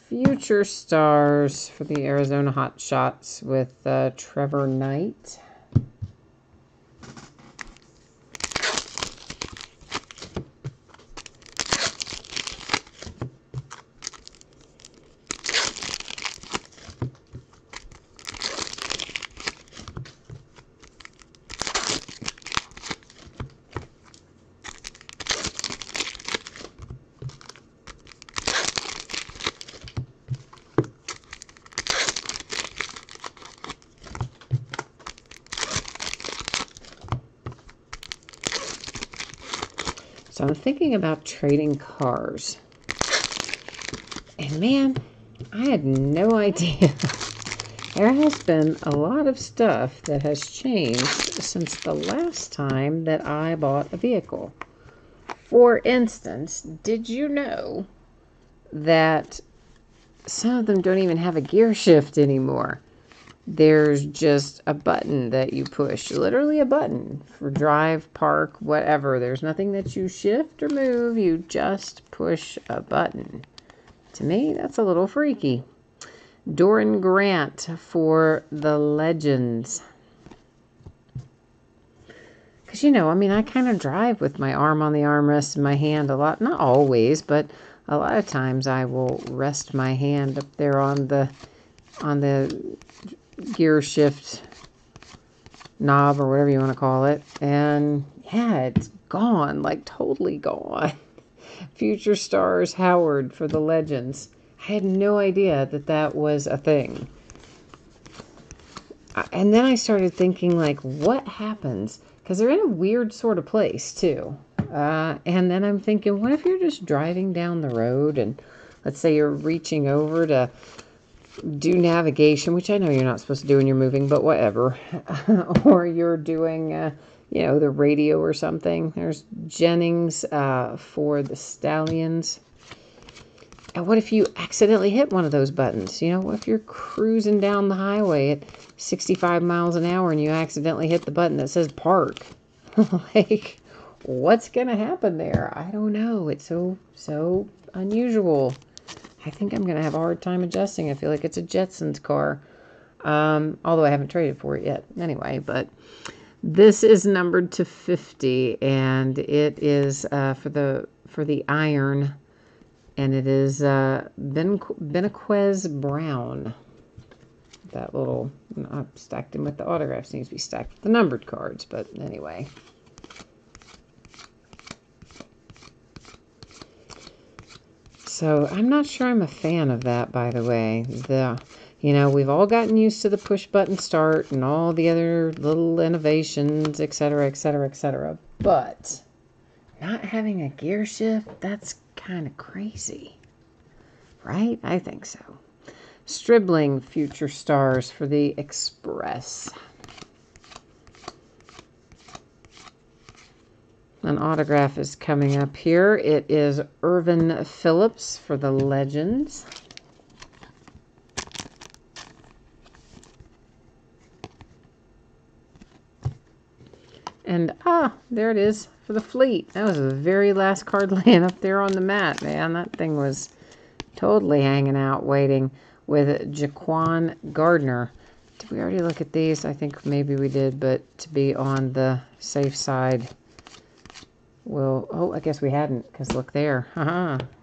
Future stars for the Arizona Hot Shots with Trevor Knight. So I'm thinking about trading cars. And man, I had no idea There has been a lot of stuff that has changed since the last time that I bought a vehicle. For instance, did you know that some of them don't even have a gear shift anymore? There's just a button that you push, literally a button for drive, park, whatever. There's nothing that you shift or move, you just push a button. To me, that's a little freaky. Doran Grant for the Legends. Because, you know, I mean, I kind of drive with my arm on the armrest and my hand a lot. Not always, but a lot of times I will rest my hand up there on the gear shift knob or whatever you want to call it. And, yeah, it's gone, like totally gone. Future Stars Howard for the Legends. I had no idea that that was a thing. And then I started thinking, like, what happens? Because they're in a weird sort of place, too. And then I'm thinking, what if you're just driving down the road and let's say you're reaching over to do navigation, which I know you're not supposed to do when you're moving, but whatever. Or you're doing, you know, the radio or something. There's Jennings for the Stallions. And what if you accidentally hit one of those buttons? You know, what if you're cruising down the highway at 65 miles an hour and you accidentally hit the button that says park? Like, what's going to happen there? I don't know. It's so unusual. I think I'm going to have a hard time adjusting. I feel like it's a Jetsons car. Although I haven't traded for it yet. Anyway, but this is numbered to 50 and it is for the iron. And it is Benaquez Brown. That little, I stacked him with the autographs. Needs to be stacked with the numbered cards, but anyway. So I'm not sure I'm a fan of that, by the way. You know, we've all gotten used to the push button start and all the other little innovations, etc., etc., etc. But not having a gear shift, that's kind of crazy, right? I think so. Stribling Future Stars for the Express. An autograph is coming up here. It is Irvin Phillips for the Legends. And, there it is for the Fleet. That was the very last card laying up there on the mat, man. That thing was totally hanging out, waiting with Jaquan Gardner. Did we already look at these? I think maybe we did, but to be on the safe side, I guess we hadn't, because look there.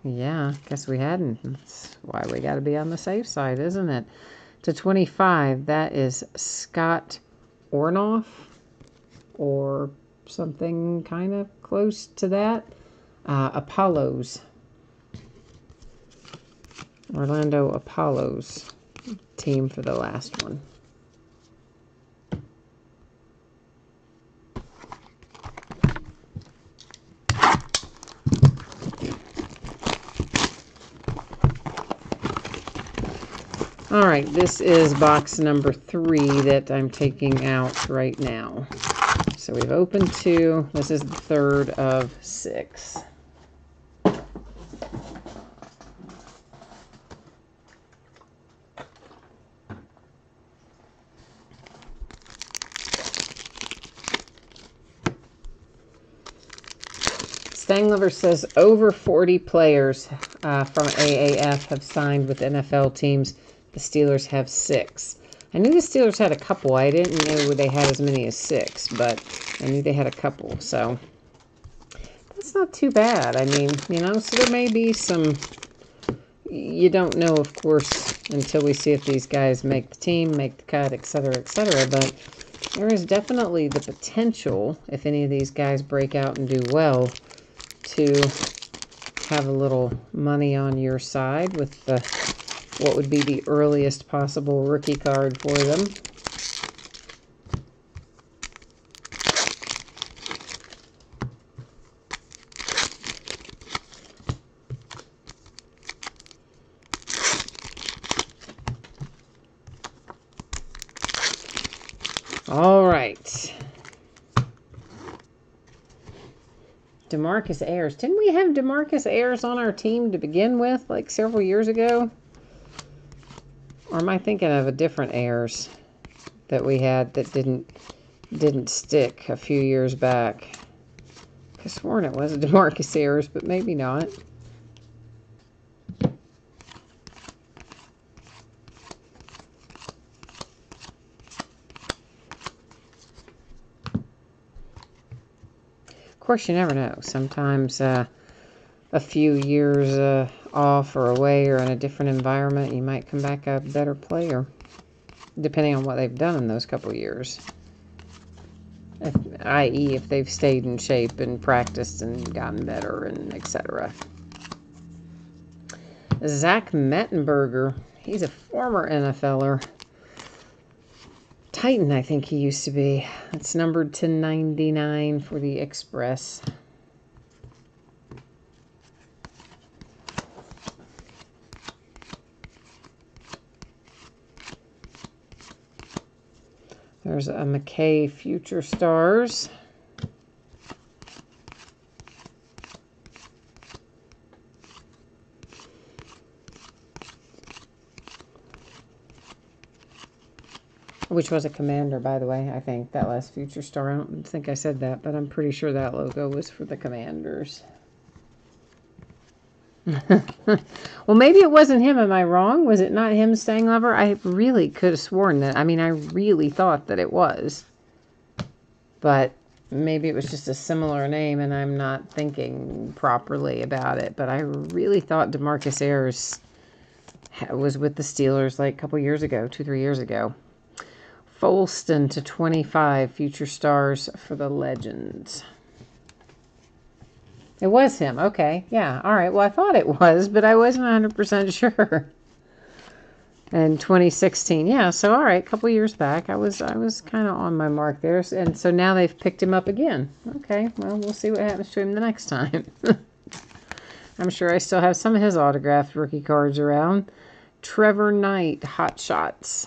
Yeah, guess we hadn't. That's why we got to be on the safe side, isn't it? To 25, that is Scott Ornoff, or something kind of close to that. Apollos. Orlando Apollos team for the last one. All right, this is box number 3 that I'm taking out right now. So we've opened 2. This is the 3rd of 6. Stanglover says over 40 players from AAF have signed with NFL teams. The Steelers have 6. I knew the Steelers had a couple. I didn't know they had as many as 6, but I knew they had a couple. So that's not too bad. I mean, you know, so there may be some, you don't know, of course, until we see if these guys make the team, make the cut, etc., etc. But there is definitely the potential, if any of these guys break out and do well, to have a little money on your side with the what would be the earliest possible rookie card for them. All right. DeMarcus Ayers. Didn't we have DeMarcus Ayers on our team to begin with, like several years ago? Or am I thinking of a different Ayers that we had that didn't stick a few years back? I could have sworn it was a DeMarcus Ayers, but maybe not. Of course, you never know. Sometimes a few years off or away or in a different environment, you might come back a better player, depending on what they've done in those couple years. I.e., if they've stayed in shape and practiced and gotten better and etc. Zach Mettenberger. He's a former NFLer. Titan, I think he used to be. It's numbered to 99 for the Express. There's a McKay Future Stars. Which was a Commander, by the way, I think. That last Future Star. I don't think I said that, but I'm pretty sure that logo was for the Commanders. Well, maybe it wasn't him. Am I wrong? Was it not him, Stanglover? I really could have sworn that. I mean, I really thought that it was. But maybe it was just a similar name and I'm not thinking properly about it. But I really thought DeMarcus Ayers was with the Steelers like a couple years ago, 2-3 years ago. Folston to 25, Future Stars for the Legends. It was him. Okay. Yeah. All right. Well, I thought it was, but I wasn't 100% sure. And 2016. Yeah. So, all right. A couple years back, I was kind of on my mark there. And so now they've picked him up again. Okay. Well, we'll see what happens to him the next time. I'm sure I still have some of his autographed rookie cards around. Trevor Knight, Hot Shots.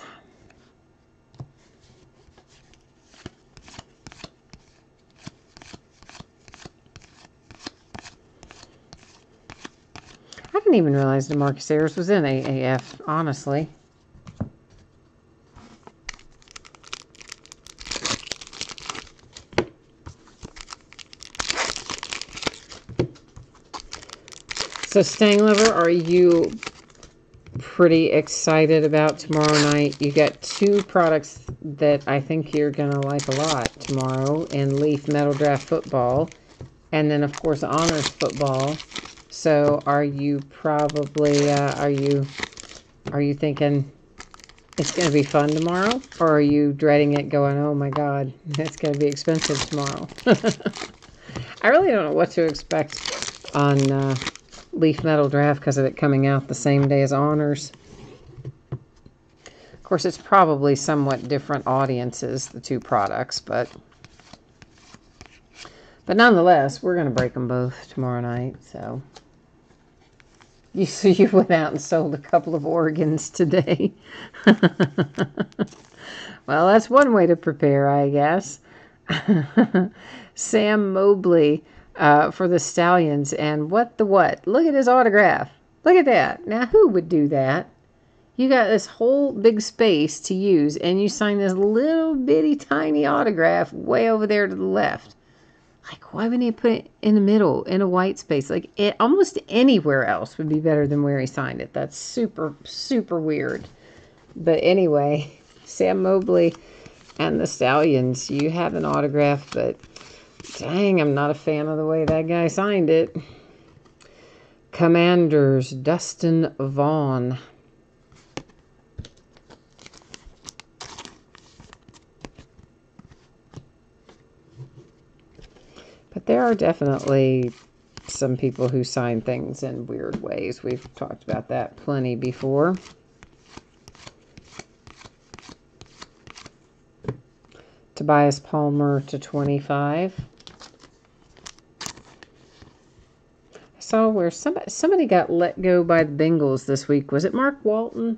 I didn't even realize DeMarcus Ayers was in AAF, honestly. So, Stanglover, are you pretty excited about tomorrow night? You got two products that I think you're going to like a lot tomorrow in Leaf Metal Draft Football. And then, of course, Honors Football. So are you probably, are you thinking it's going to be fun tomorrow? Or are you dreading it going, oh my God, it's going to be expensive tomorrow? I really don't know what to expect on Leaf Metal Draft because of it coming out the same day as Honors. Of course, it's probably somewhat different audiences, the two products, but nonetheless, we're going to break them both tomorrow night, so. You went out and sold a couple of organs today. Well, that's one way to prepare, I guess. Sam Mobley for the Stallions. And what the what? Look at his autograph. Look at that. Now, who would do that? You got this whole big space to use, and you sign this little bitty tiny autograph way over there to the left. Like, why wouldn't he put it in the middle, in a white space? Like, almost anywhere else would be better than where he signed it. That's super, super weird. But anyway, Sam Mobley and the Stallions, you have an autograph, but dang, I'm not a fan of the way that guy signed it. Commanders, Dustin Vaughn. But there are definitely some people who sign things in weird ways. We've talked about that plenty before. Tobias Palmer to 25. I saw where somebody got let go by the Bengals this week. Was it Mark Walton?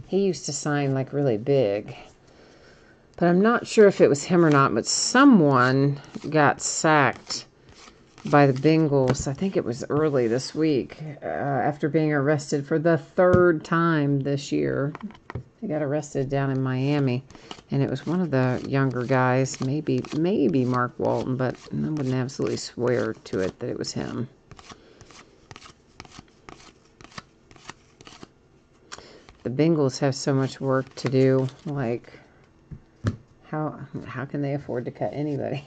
He used to sign like really big. But I'm not sure if it was him or not, but someone got sacked by the Bengals. I think it was early this week after being arrested for the 3rd time this year. They got arrested down in Miami, and it was one of the younger guys, maybe Mark Walton, but I wouldn't absolutely swear to it that it was him. The Bengals have so much work to do, like... How can they afford to cut anybody?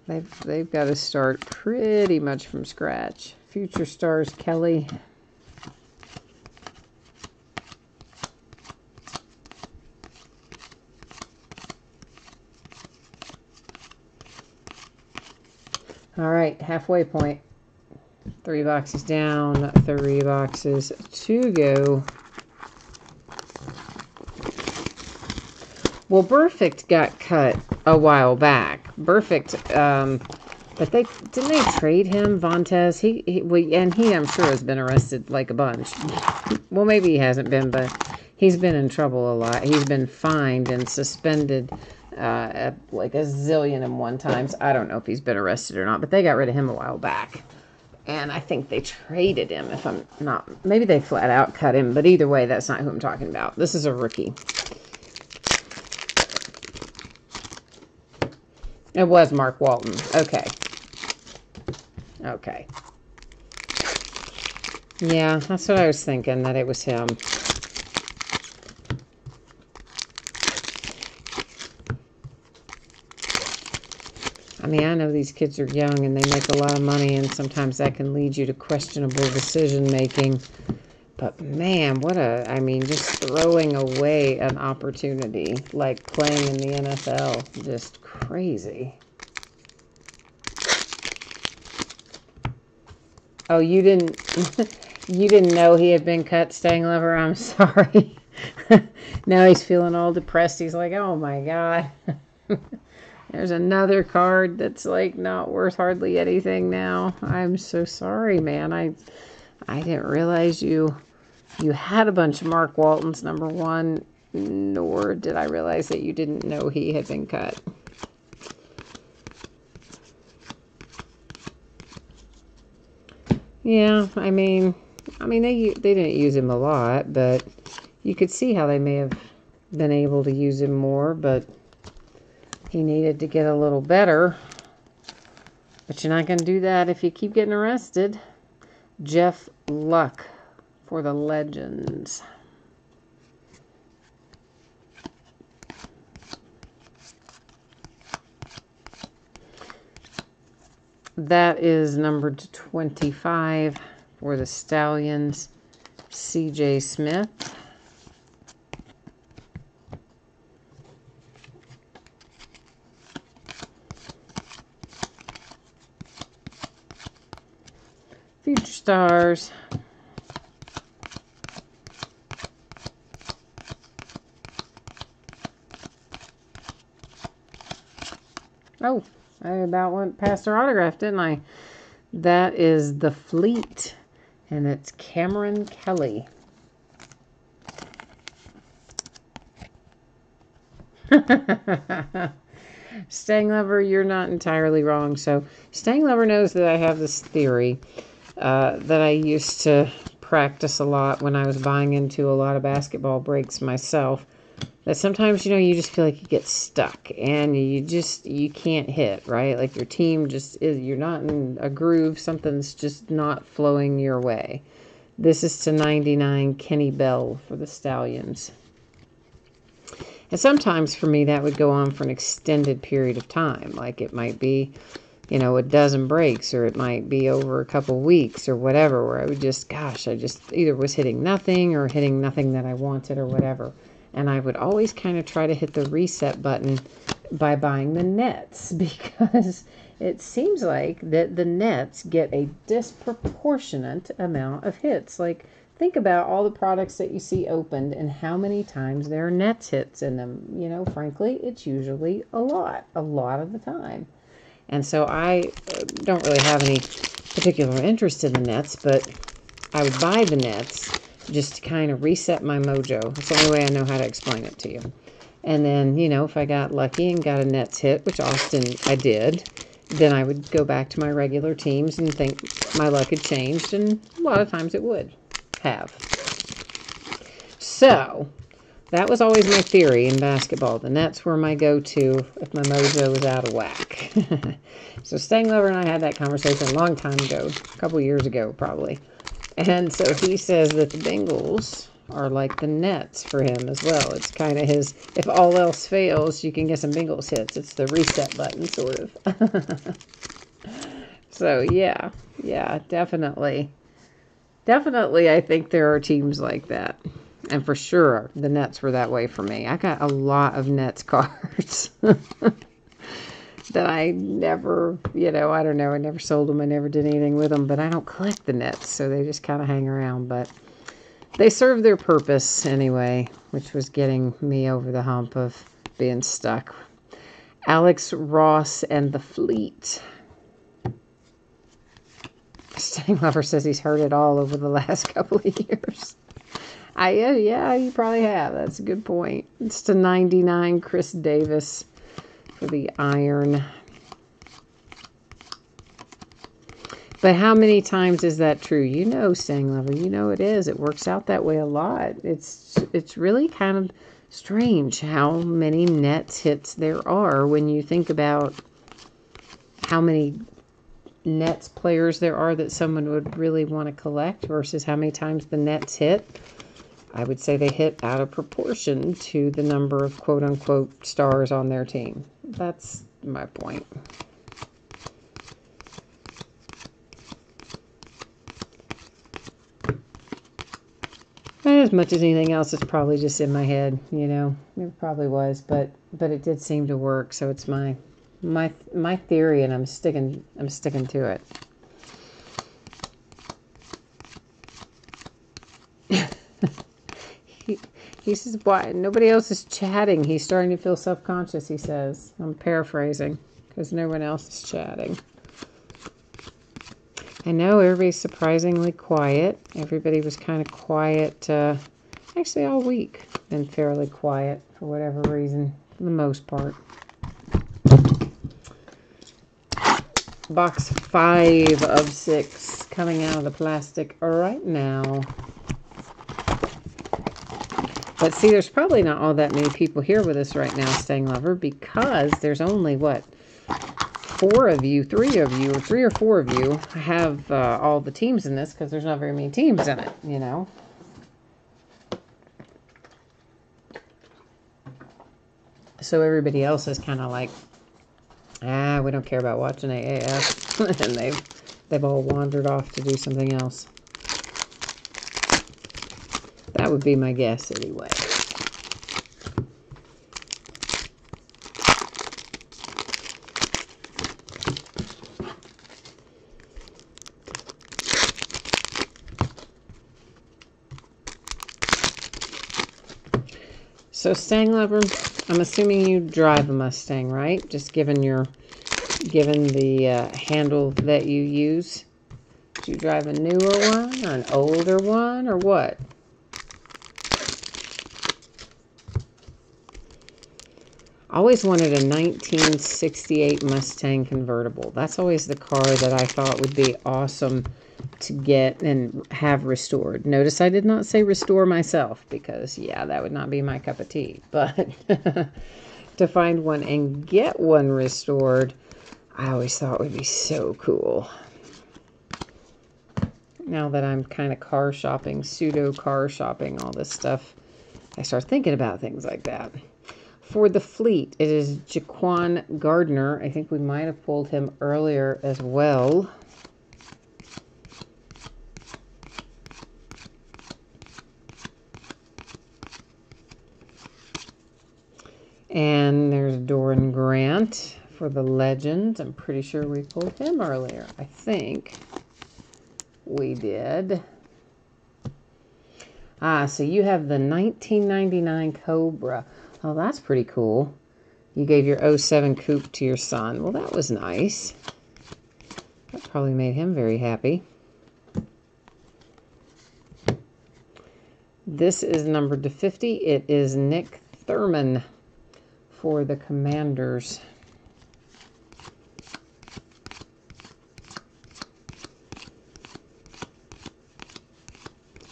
They've got to start pretty much from scratch. Future stars Kelly. All right, halfway point. 3 boxes down, 3 boxes to go. Well, Perfect got cut a while back. Perfect, but didn't they trade him, Vontaze? He I'm sure has been arrested like a bunch. Well, maybe he hasn't been, but he's been in trouble a lot. He's been fined and suspended like a zillion and one times. I don't know if he's been arrested or not, but they got rid of him a while back. And I think they traded him, if I'm not. Maybe they flat out cut him, but either way, that's not who I'm talking about. This is a rookie. It was Mark Walton. Okay. Okay. Yeah, that's what I was thinking, that it was him. I mean, I know these kids are young and they make a lot of money, and sometimes that can lead you to questionable decision making. But man, just throwing away an opportunity like playing in the NFL, just crazy. Oh, you didn't know he had been cut, Staying Lover? I'm sorry. Now he's feeling all depressed. He's like, oh my God. There's another card that's like not worth hardly anything now. I'm so sorry, man. I didn't realize you had a bunch of Mark Waltons, number one, nor did I realize that you didn't know he had been cut. Yeah, I mean they didn't use him a lot, but you could see how they may have been able to use him more, but he needed to get a little better. But you're not going to do that if you keep getting arrested. Jeff Luck for the Legends. That is numbered 25 for the Stallions. C.J. Smith. Future Stars. Oh, I about went past her autograph, didn't I? That is the Fleet, and it's Cameron Kelly. Staying Lover, you're not entirely wrong. So Staying Lover knows that I have this theory that I used to practice a lot when I was buying into a lot of basketball breaks myself. That sometimes, you just feel like you get stuck and you can't hit, right? Like your team you're not in a groove. Something's just not flowing your way. This is to 99 Kenny Bell for the Stallions. And sometimes for me, that would go on for an extended period of time. Like it might be, a dozen breaks, or it might be over a couple weeks or whatever, where I would I just either was hitting nothing or hitting nothing that I wanted or whatever. And I would always kind of try to hit the reset button by buying the Nets, because it seems like that the Nets get a disproportionate amount of hits. Like, think about all the products that you see opened and how many times there are Nets hits in them. Frankly, it's usually a lot of the time. And so I don't really have any particular interest in the Nets, but I would buy the Nets just to kind of reset my mojo. That's the only way I know how to explain it to you. And then, you know, if I got lucky and got a Nets hit, which often I did, then I would go back to my regular teams and think my luck had changed, and a lot of times it would have. So, that was always my theory in basketball. The Nets were my go-to if my mojo was out of whack. So Stang Lover and I had that conversation a long time ago, a couple years ago probably. And so he says that the Bengals are like the Nets for him as well. It's kind of his, if all else fails, you can get some Bengals hits. It's the reset button, sort of. So, yeah, definitely. Definitely, I think there are teams like that. And for sure, the Nets were that way for me. I got a lot of Nets cards that I never, you know, I don't know. I never sold them. I never did anything with them. But I don't collect the Nets, so they just kind of hang around. But they serve their purpose anyway, which was getting me over the hump of being stuck. Alex Ross and the Fleet. Stang Lover says he's heard it all over the last couple of years. Yeah, you probably have. That's a good point. It's to 99, Chris Davis for the Iron. But how many times is that true? You know, Stang Lover, you know it is. It works out that way a lot. It's really kind of strange how many Nets hits there are when you think about how many Nets players there are that someone would really want to collect versus how many times the Nets hit. I would say they hit out of proportion to the number of quote-unquote stars on their team. That's my point. And as much as anything else, it's probably just in my head, you know. It probably was, but it did seem to work, so it's my theory, and I'm sticking to it. He says, why? Nobody else is chatting. He's starting to feel self-conscious, he says. I'm paraphrasing, because no one else is chatting. I know everybody's surprisingly quiet. Everybody was kind of quiet, actually all week. Been fairly quiet for whatever reason, for the most part. Box 5 of 6 coming out of the plastic right now. But see, there's probably not all that many people here with us right now, Stang Lover, because there's only, what, 4 of you, 3 of you, or 3 or 4 of you have all the teams in this, because there's not very many teams in it, you know. So everybody else is kind of like, we don't care about watching AAF. And they've all wandered off to do something else. That would be my guess anyway. So Stang Lover, I'm assuming you drive a Mustang, right? Just given the handle that you use. Do you drive a newer one or an older one or what? I always wanted a 1968 Mustang convertible. That's always the car that I thought would be awesome to get and have restored. Notice I did not say restore myself because, yeah, that would not be my cup of tea. But to find one and get one restored, I always thought would be so cool. Now that I'm kind of car shopping, pseudo car shopping, all this stuff, I start thinking about things like that. For the Fleet, it is Jaquan Gardner. I think we might have pulled him earlier as well. And there's Doran Grant for the Legends. I'm pretty sure we pulled him earlier. I think we did. So you have the 1999 Cobra. Oh, that's pretty cool. You gave your 07 coupe to your son. Well, that was nice. That probably made him very happy. This is numbered to 50. It is Nick Thurman. for the Commanders.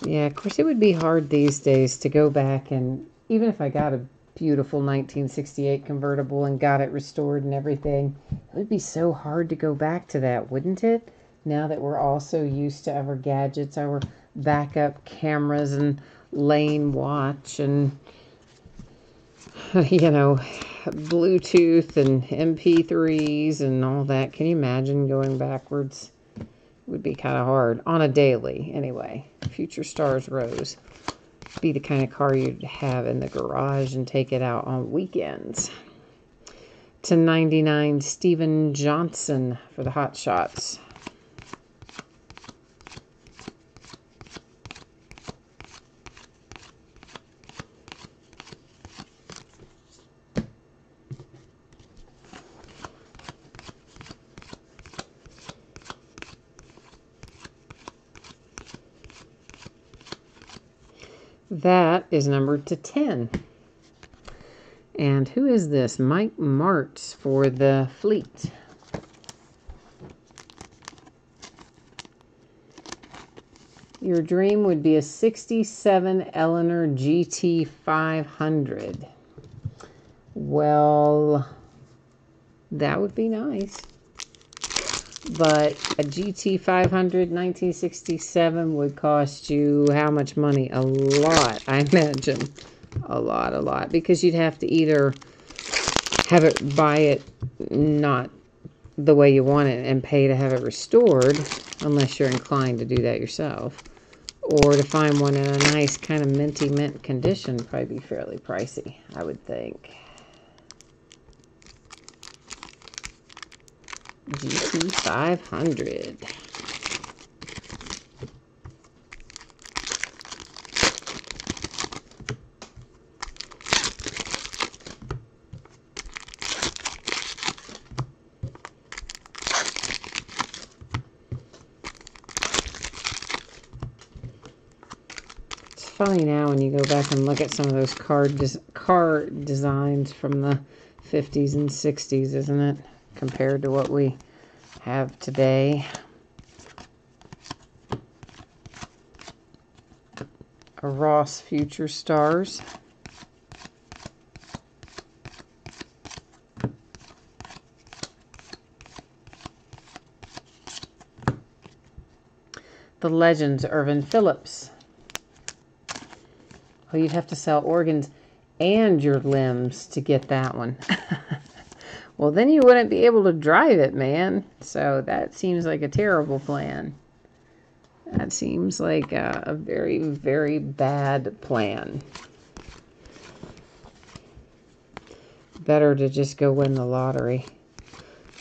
Yeah, of course, it would be hard these days to go back, and even if I got a beautiful 1968 convertible and got it restored and everything, it would be so hard to go back to that, wouldn't it? Now that we're all so used to our gadgets, our backup cameras and lane watch and, you know, Bluetooth and MP3s and all that. Can you imagine going backwards? Would be kind of hard on a daily anyway. Future Stars Rose be the kind of car you'd have in the garage and take it out on weekends. To 99, Steven Johnson for the Hot Shots. That is numbered to 10. And who is this? Mike Martz for the Fleet. Your dream would be a 67 Eleanor GT 500. Well, that would be nice. But a GT 500 1967 would cost you how much money? A lot, I imagine. A lot. Because you'd have to either buy it not the way you want it and pay to have it restored, unless you're inclined to do that yourself. Or to find one in a nice kind of minty mint condition would probably be fairly pricey, I would think. GT 500. It's funny now when you go back and look at some of those car designs from the 50s and 60s, isn't it? Compared to what we have today. A Ross Future Stars. The Legends, Irvin Phillips. Oh, you'd have to sell organs and your limbs to get that one. Well, then you wouldn't be able to drive it, man. So that seems like a terrible plan. That seems like a very, very bad plan. Better to just go win the lottery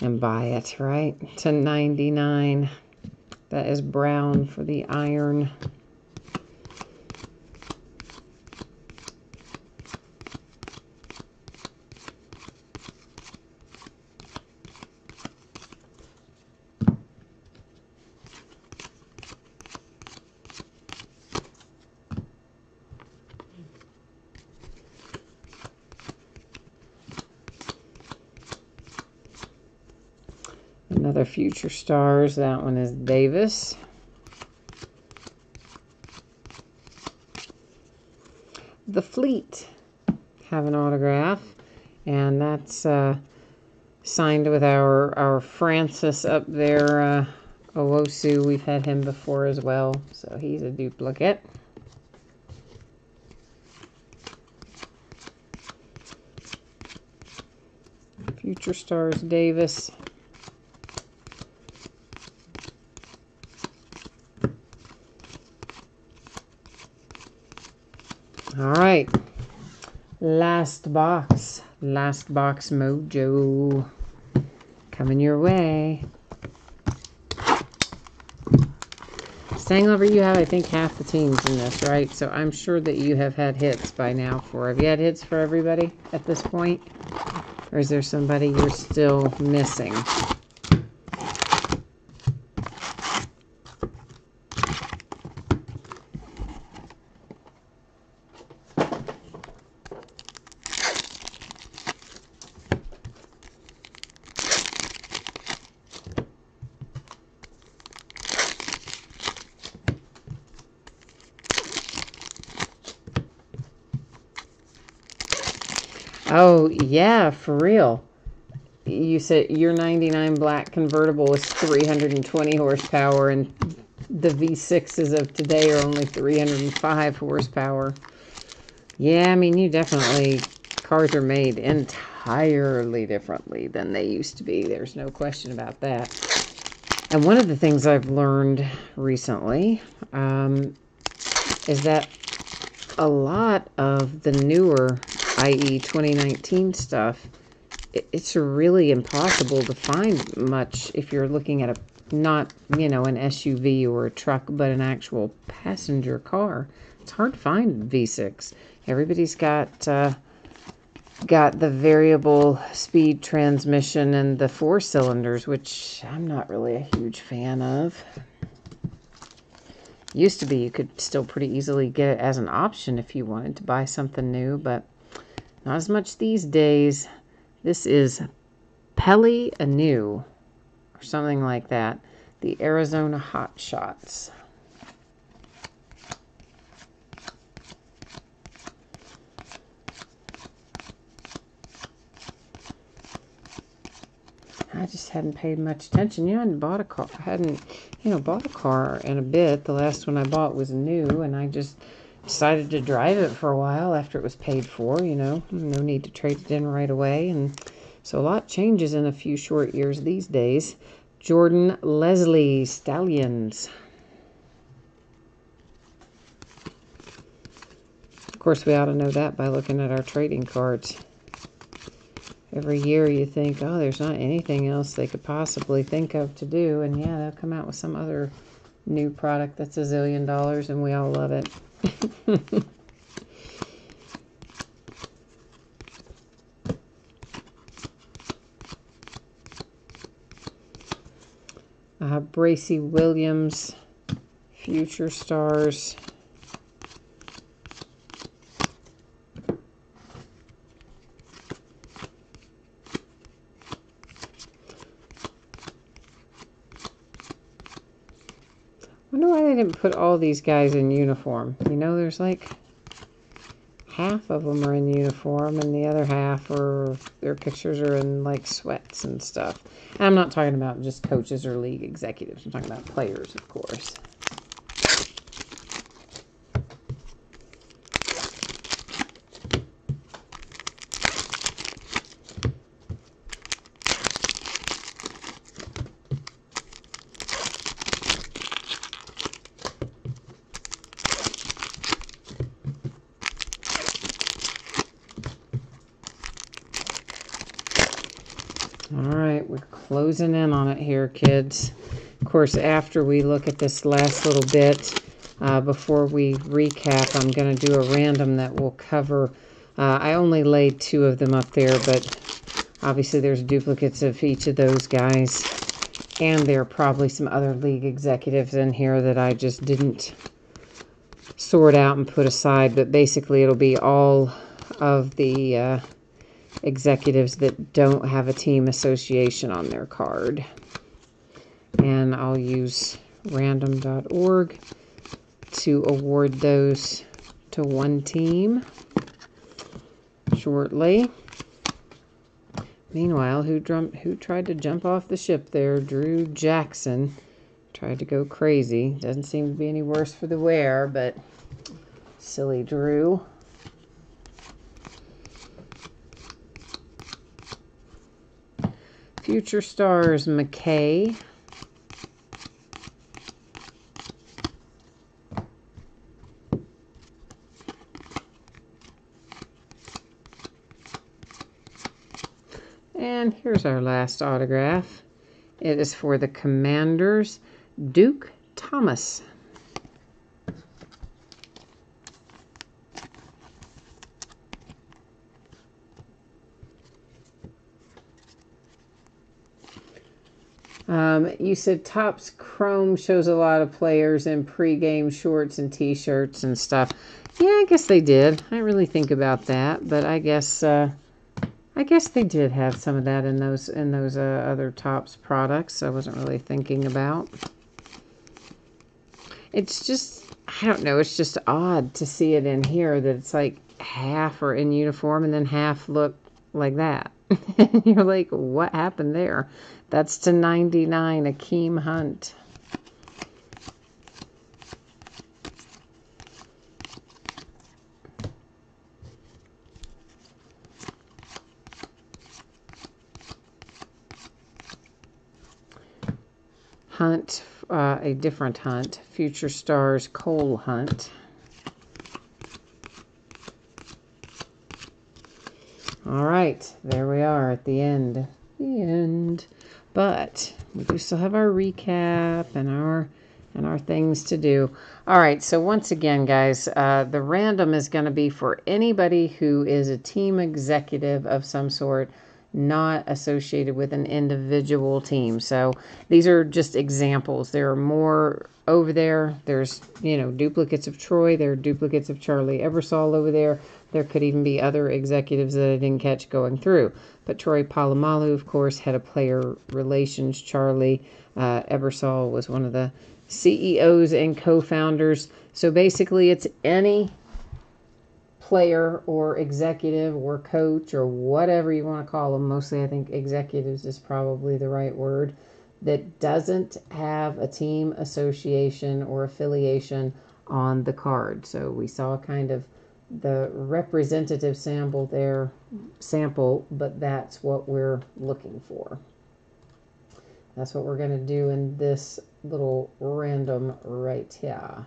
and buy it, right? To 99. That is brown for the iron. Another Future Stars. That one is Davis. The Fleet have an autograph, and that's signed with our Francis up there, Owosu. We've had him before as well, so he's a duplicate. Future Stars Davis. All right, last box mojo coming your way. Stanglover, you have, I think, half the teams in this, right? So I'm sure that you have had hits by now. Have you had hits for everybody at this point? Or is there somebody you're still missing? Oh, yeah, for real. You said your 99 black convertible is 320 horsepower, and the V6s of today are only 305 horsepower. Yeah, I mean, cars are made entirely differently than they used to be. There's no question about that. And one of the things I've learned recently is that a lot of the newer, i.e. 2019 stuff, it's really impossible to find much if you're looking at not, an SUV or a truck, but an actual passenger car. It's hard to find V6. Everybody's got the variable speed transmission and the 4 cylinders, which I'm not really a huge fan of. Used to be you could still pretty easily get it as an option if you wanted to buy something new, but not as much these days. This is Pele Anew, or something like that. The Arizona Hot Shots. I just hadn't paid much attention. I hadn't bought a car. Bought a car in a bit. The last one I bought was new, and I just decided to drive it for a while after it was paid for. No need to trade it in right away. And so a lot changes in a few short years these days. Jordan Leslie Stallions. Of course, we ought to know that by looking at our trading cards. Every year you think, oh, there's not anything else they could possibly think of to do. And yeah, they'll come out with some other new product that's $1 zillion, and we all love it. Bracy Williams, Future Stars. I wonder why they didn't put all these guys in uniform. There's like half of them are in uniform, and the other half their pictures are in like sweats and stuff. And I'm not talking about just coaches or league executives. I'm talking about players, of course. Alright, we're closing in on it here, kids. Of course, after we look at this last little bit, before we recap, I'm going to do a random that will cover, I only laid 2 of them up there, but obviously there's duplicates of each of those guys, and there are probably some other league executives in here that I just didn't sort out and put aside, but basically it'll be all of the executives that don't have a team association on their card. And I'll use random.org to award those to one team shortly. Meanwhile, who tried to jump off the ship there? Drew Jackson tried to go crazy. Doesn't seem to be any worse for the wear, but silly Drew. Future Stars McKay. And here's our last autograph. It is for the Commanders, Duke Thomas. You said Topps Chrome shows a lot of players in pregame shorts and t-shirts and stuff. Yeah, I guess they did. I didn't really think about that, but I guess they did have some of that in those other Topps products I wasn't really thinking about. It's just, I don't know, it's just odd to see it in here that it's like half are in uniform and then half look like that. And you're like, what happened there? That's to 99, Akeem Hunt. Hunt, a different Hunt, Future Stars Cole Hunt. All right, there we are at the end. The end. But we do still have our recap and our things to do. All right, so once again, guys, the random is going to be for anybody who is a team executive of some sort, not associated with an individual team. So these are just examples. There are more over there. There's, duplicates of Troy. There are duplicates of Charlie Ebersol over there. There could even be other executives that I didn't catch going through. But Troy Polamalu, of course, head of player relations. Charlie Ebersol was one of the CEOs and co-founders. So basically, it's any player or executive or coach or whatever you want to call them. Mostly, I think executives is probably the right word. That doesn't have a team association or affiliation on the card. So we saw kind of the representative sample there, but that's what we're looking for. That's what we're going to do in this little random right here.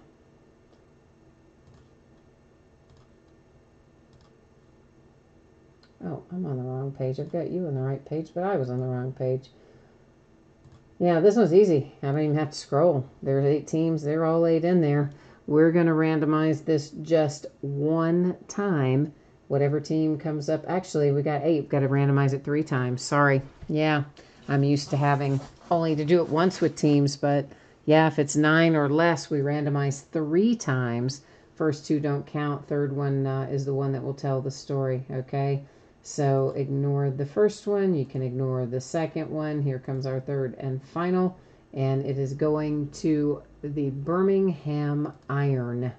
Oh, I'm on the wrong page. I've got you on the right page, but I was on the wrong page. Yeah, this one's easy. I don't even have to scroll. There's 8 teams. They're all 8 in there. We're going to randomize this just one time. Whatever team comes up. Actually, we got 8. We've got to randomize it 3 times. Sorry. Yeah, I'm used to having only to do it once with teams. But yeah, if it's 9 or less, we randomize 3 times. First 2 don't count. Third one is the one that will tell the story. Okay. So ignore the first one. You can ignore the second one. Here comes our third and final. And it is going to the Birmingham Iron.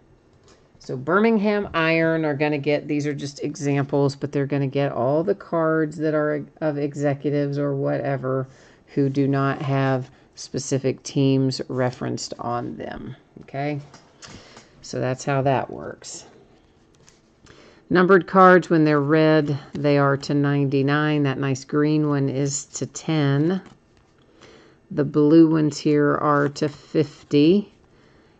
So Birmingham Iron are going to get, these are just examples, but they're going to get all the cards that are of executives or whatever who do not have specific teams referenced on them. Okay? So that's how that works. Numbered cards, when they're red, they are to 99. That nice green one is to 10. The blue ones here are to 50.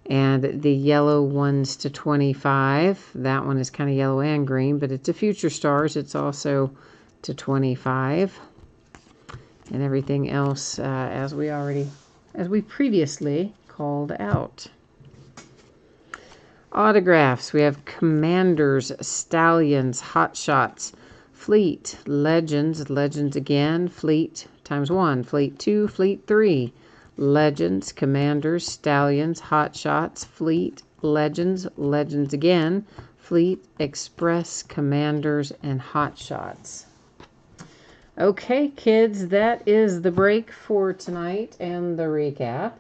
And the yellow one's to 25. That one is kind of yellow and green, but it's a Future Stars. It's also to 25. And everything else as we previously called out. Autographs. We have Commanders, Stallions, Hot Shots, Fleet, Legends, Legends again, Fleet times 1, Fleet 2, Fleet 3. Legends, Commanders, Stallions, Hot Shots, Fleet, Legends, Legends again, Fleet, Express, Commanders, and Hot Shots. Okay, kids, that is the break for tonight and the recap.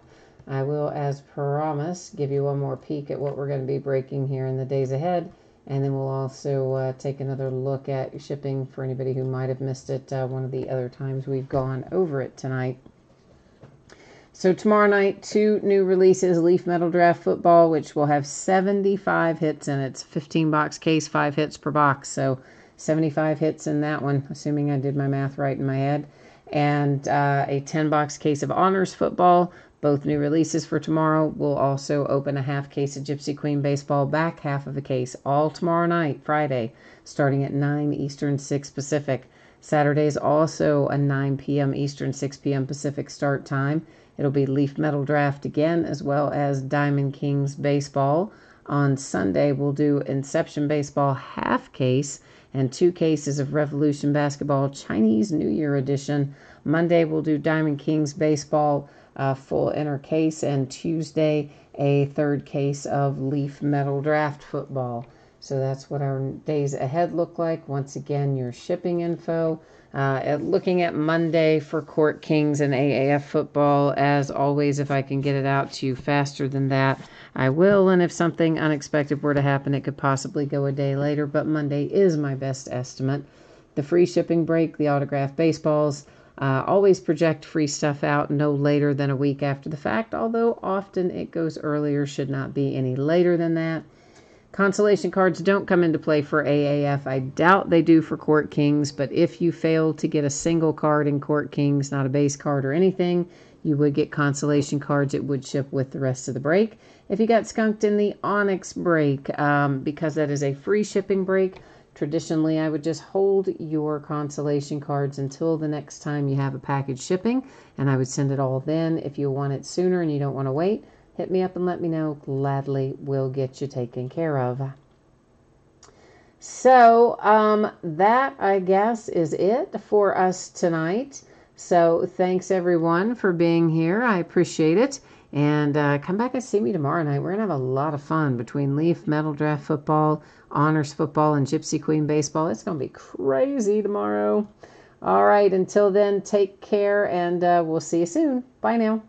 I will, as promised, give you one more peek at what we're going to be breaking here in the days ahead, and then we'll also take another look at shipping for anybody who might have missed it one of the other times we've gone over it tonight. So tomorrow night, 2 new releases, Leaf Metal Draft Football, which will have 75 hits in it. It's a 15-box case, 5 hits per box. So 75 hits in that one, assuming I did my math right in my head. And a 10-box case of Honors Football, both new releases for tomorrow. We'll also open a half case of Gypsy Queen Baseball, back half of a case, all tomorrow night, Friday, starting at 9 Eastern, 6 Pacific. Saturday is also a 9 p.m. Eastern, 6 p.m. Pacific start time. It'll be Leaf Metal Draft again, as well as Diamond Kings Baseball. On Sunday, we'll do Inception Baseball half case and 2 cases of Revolution Basketball Chinese New Year edition. Monday, we'll do Diamond Kings Baseball full inner case, and Tuesday, a 3rd case of Leaf Metal Draft Football. So that's what our days ahead look like. Once again, your shipping info. Looking at Monday for Court Kings and AAF football. As always, if I can get it out to you faster than that, I will. And if something unexpected were to happen, it could possibly go a day later. But Monday is my best estimate. the free shipping break, the autographed baseballs. Always project free stuff out no later than a week after the fact, although often it goes earlier, should not be any later than that. Consolation cards don't come into play for AAF. I doubt they do for Court Kings, but if you fail to get a single card in Court Kings, not a base card or anything, you would get consolation cards. It would ship with the rest of the break. If you got skunked in the Onyx break, because that is a free shipping break, traditionally I would just hold your consolation cards until the next time you have a package shipping, and I would send it all then. If you want it sooner and you don't want to wait, hit me up and let me know. Gladly will get you taken care of. So that, I guess, is it for us tonight. So thanks, everyone, for being here. I appreciate it. And come back and see me tomorrow night. We're going to have a lot of fun between Leaf, Metal Draft Football, Honors Football, and Gypsy Queen Baseball. It's going to be crazy tomorrow. All right, until then, take care, and we'll see you soon. Bye now.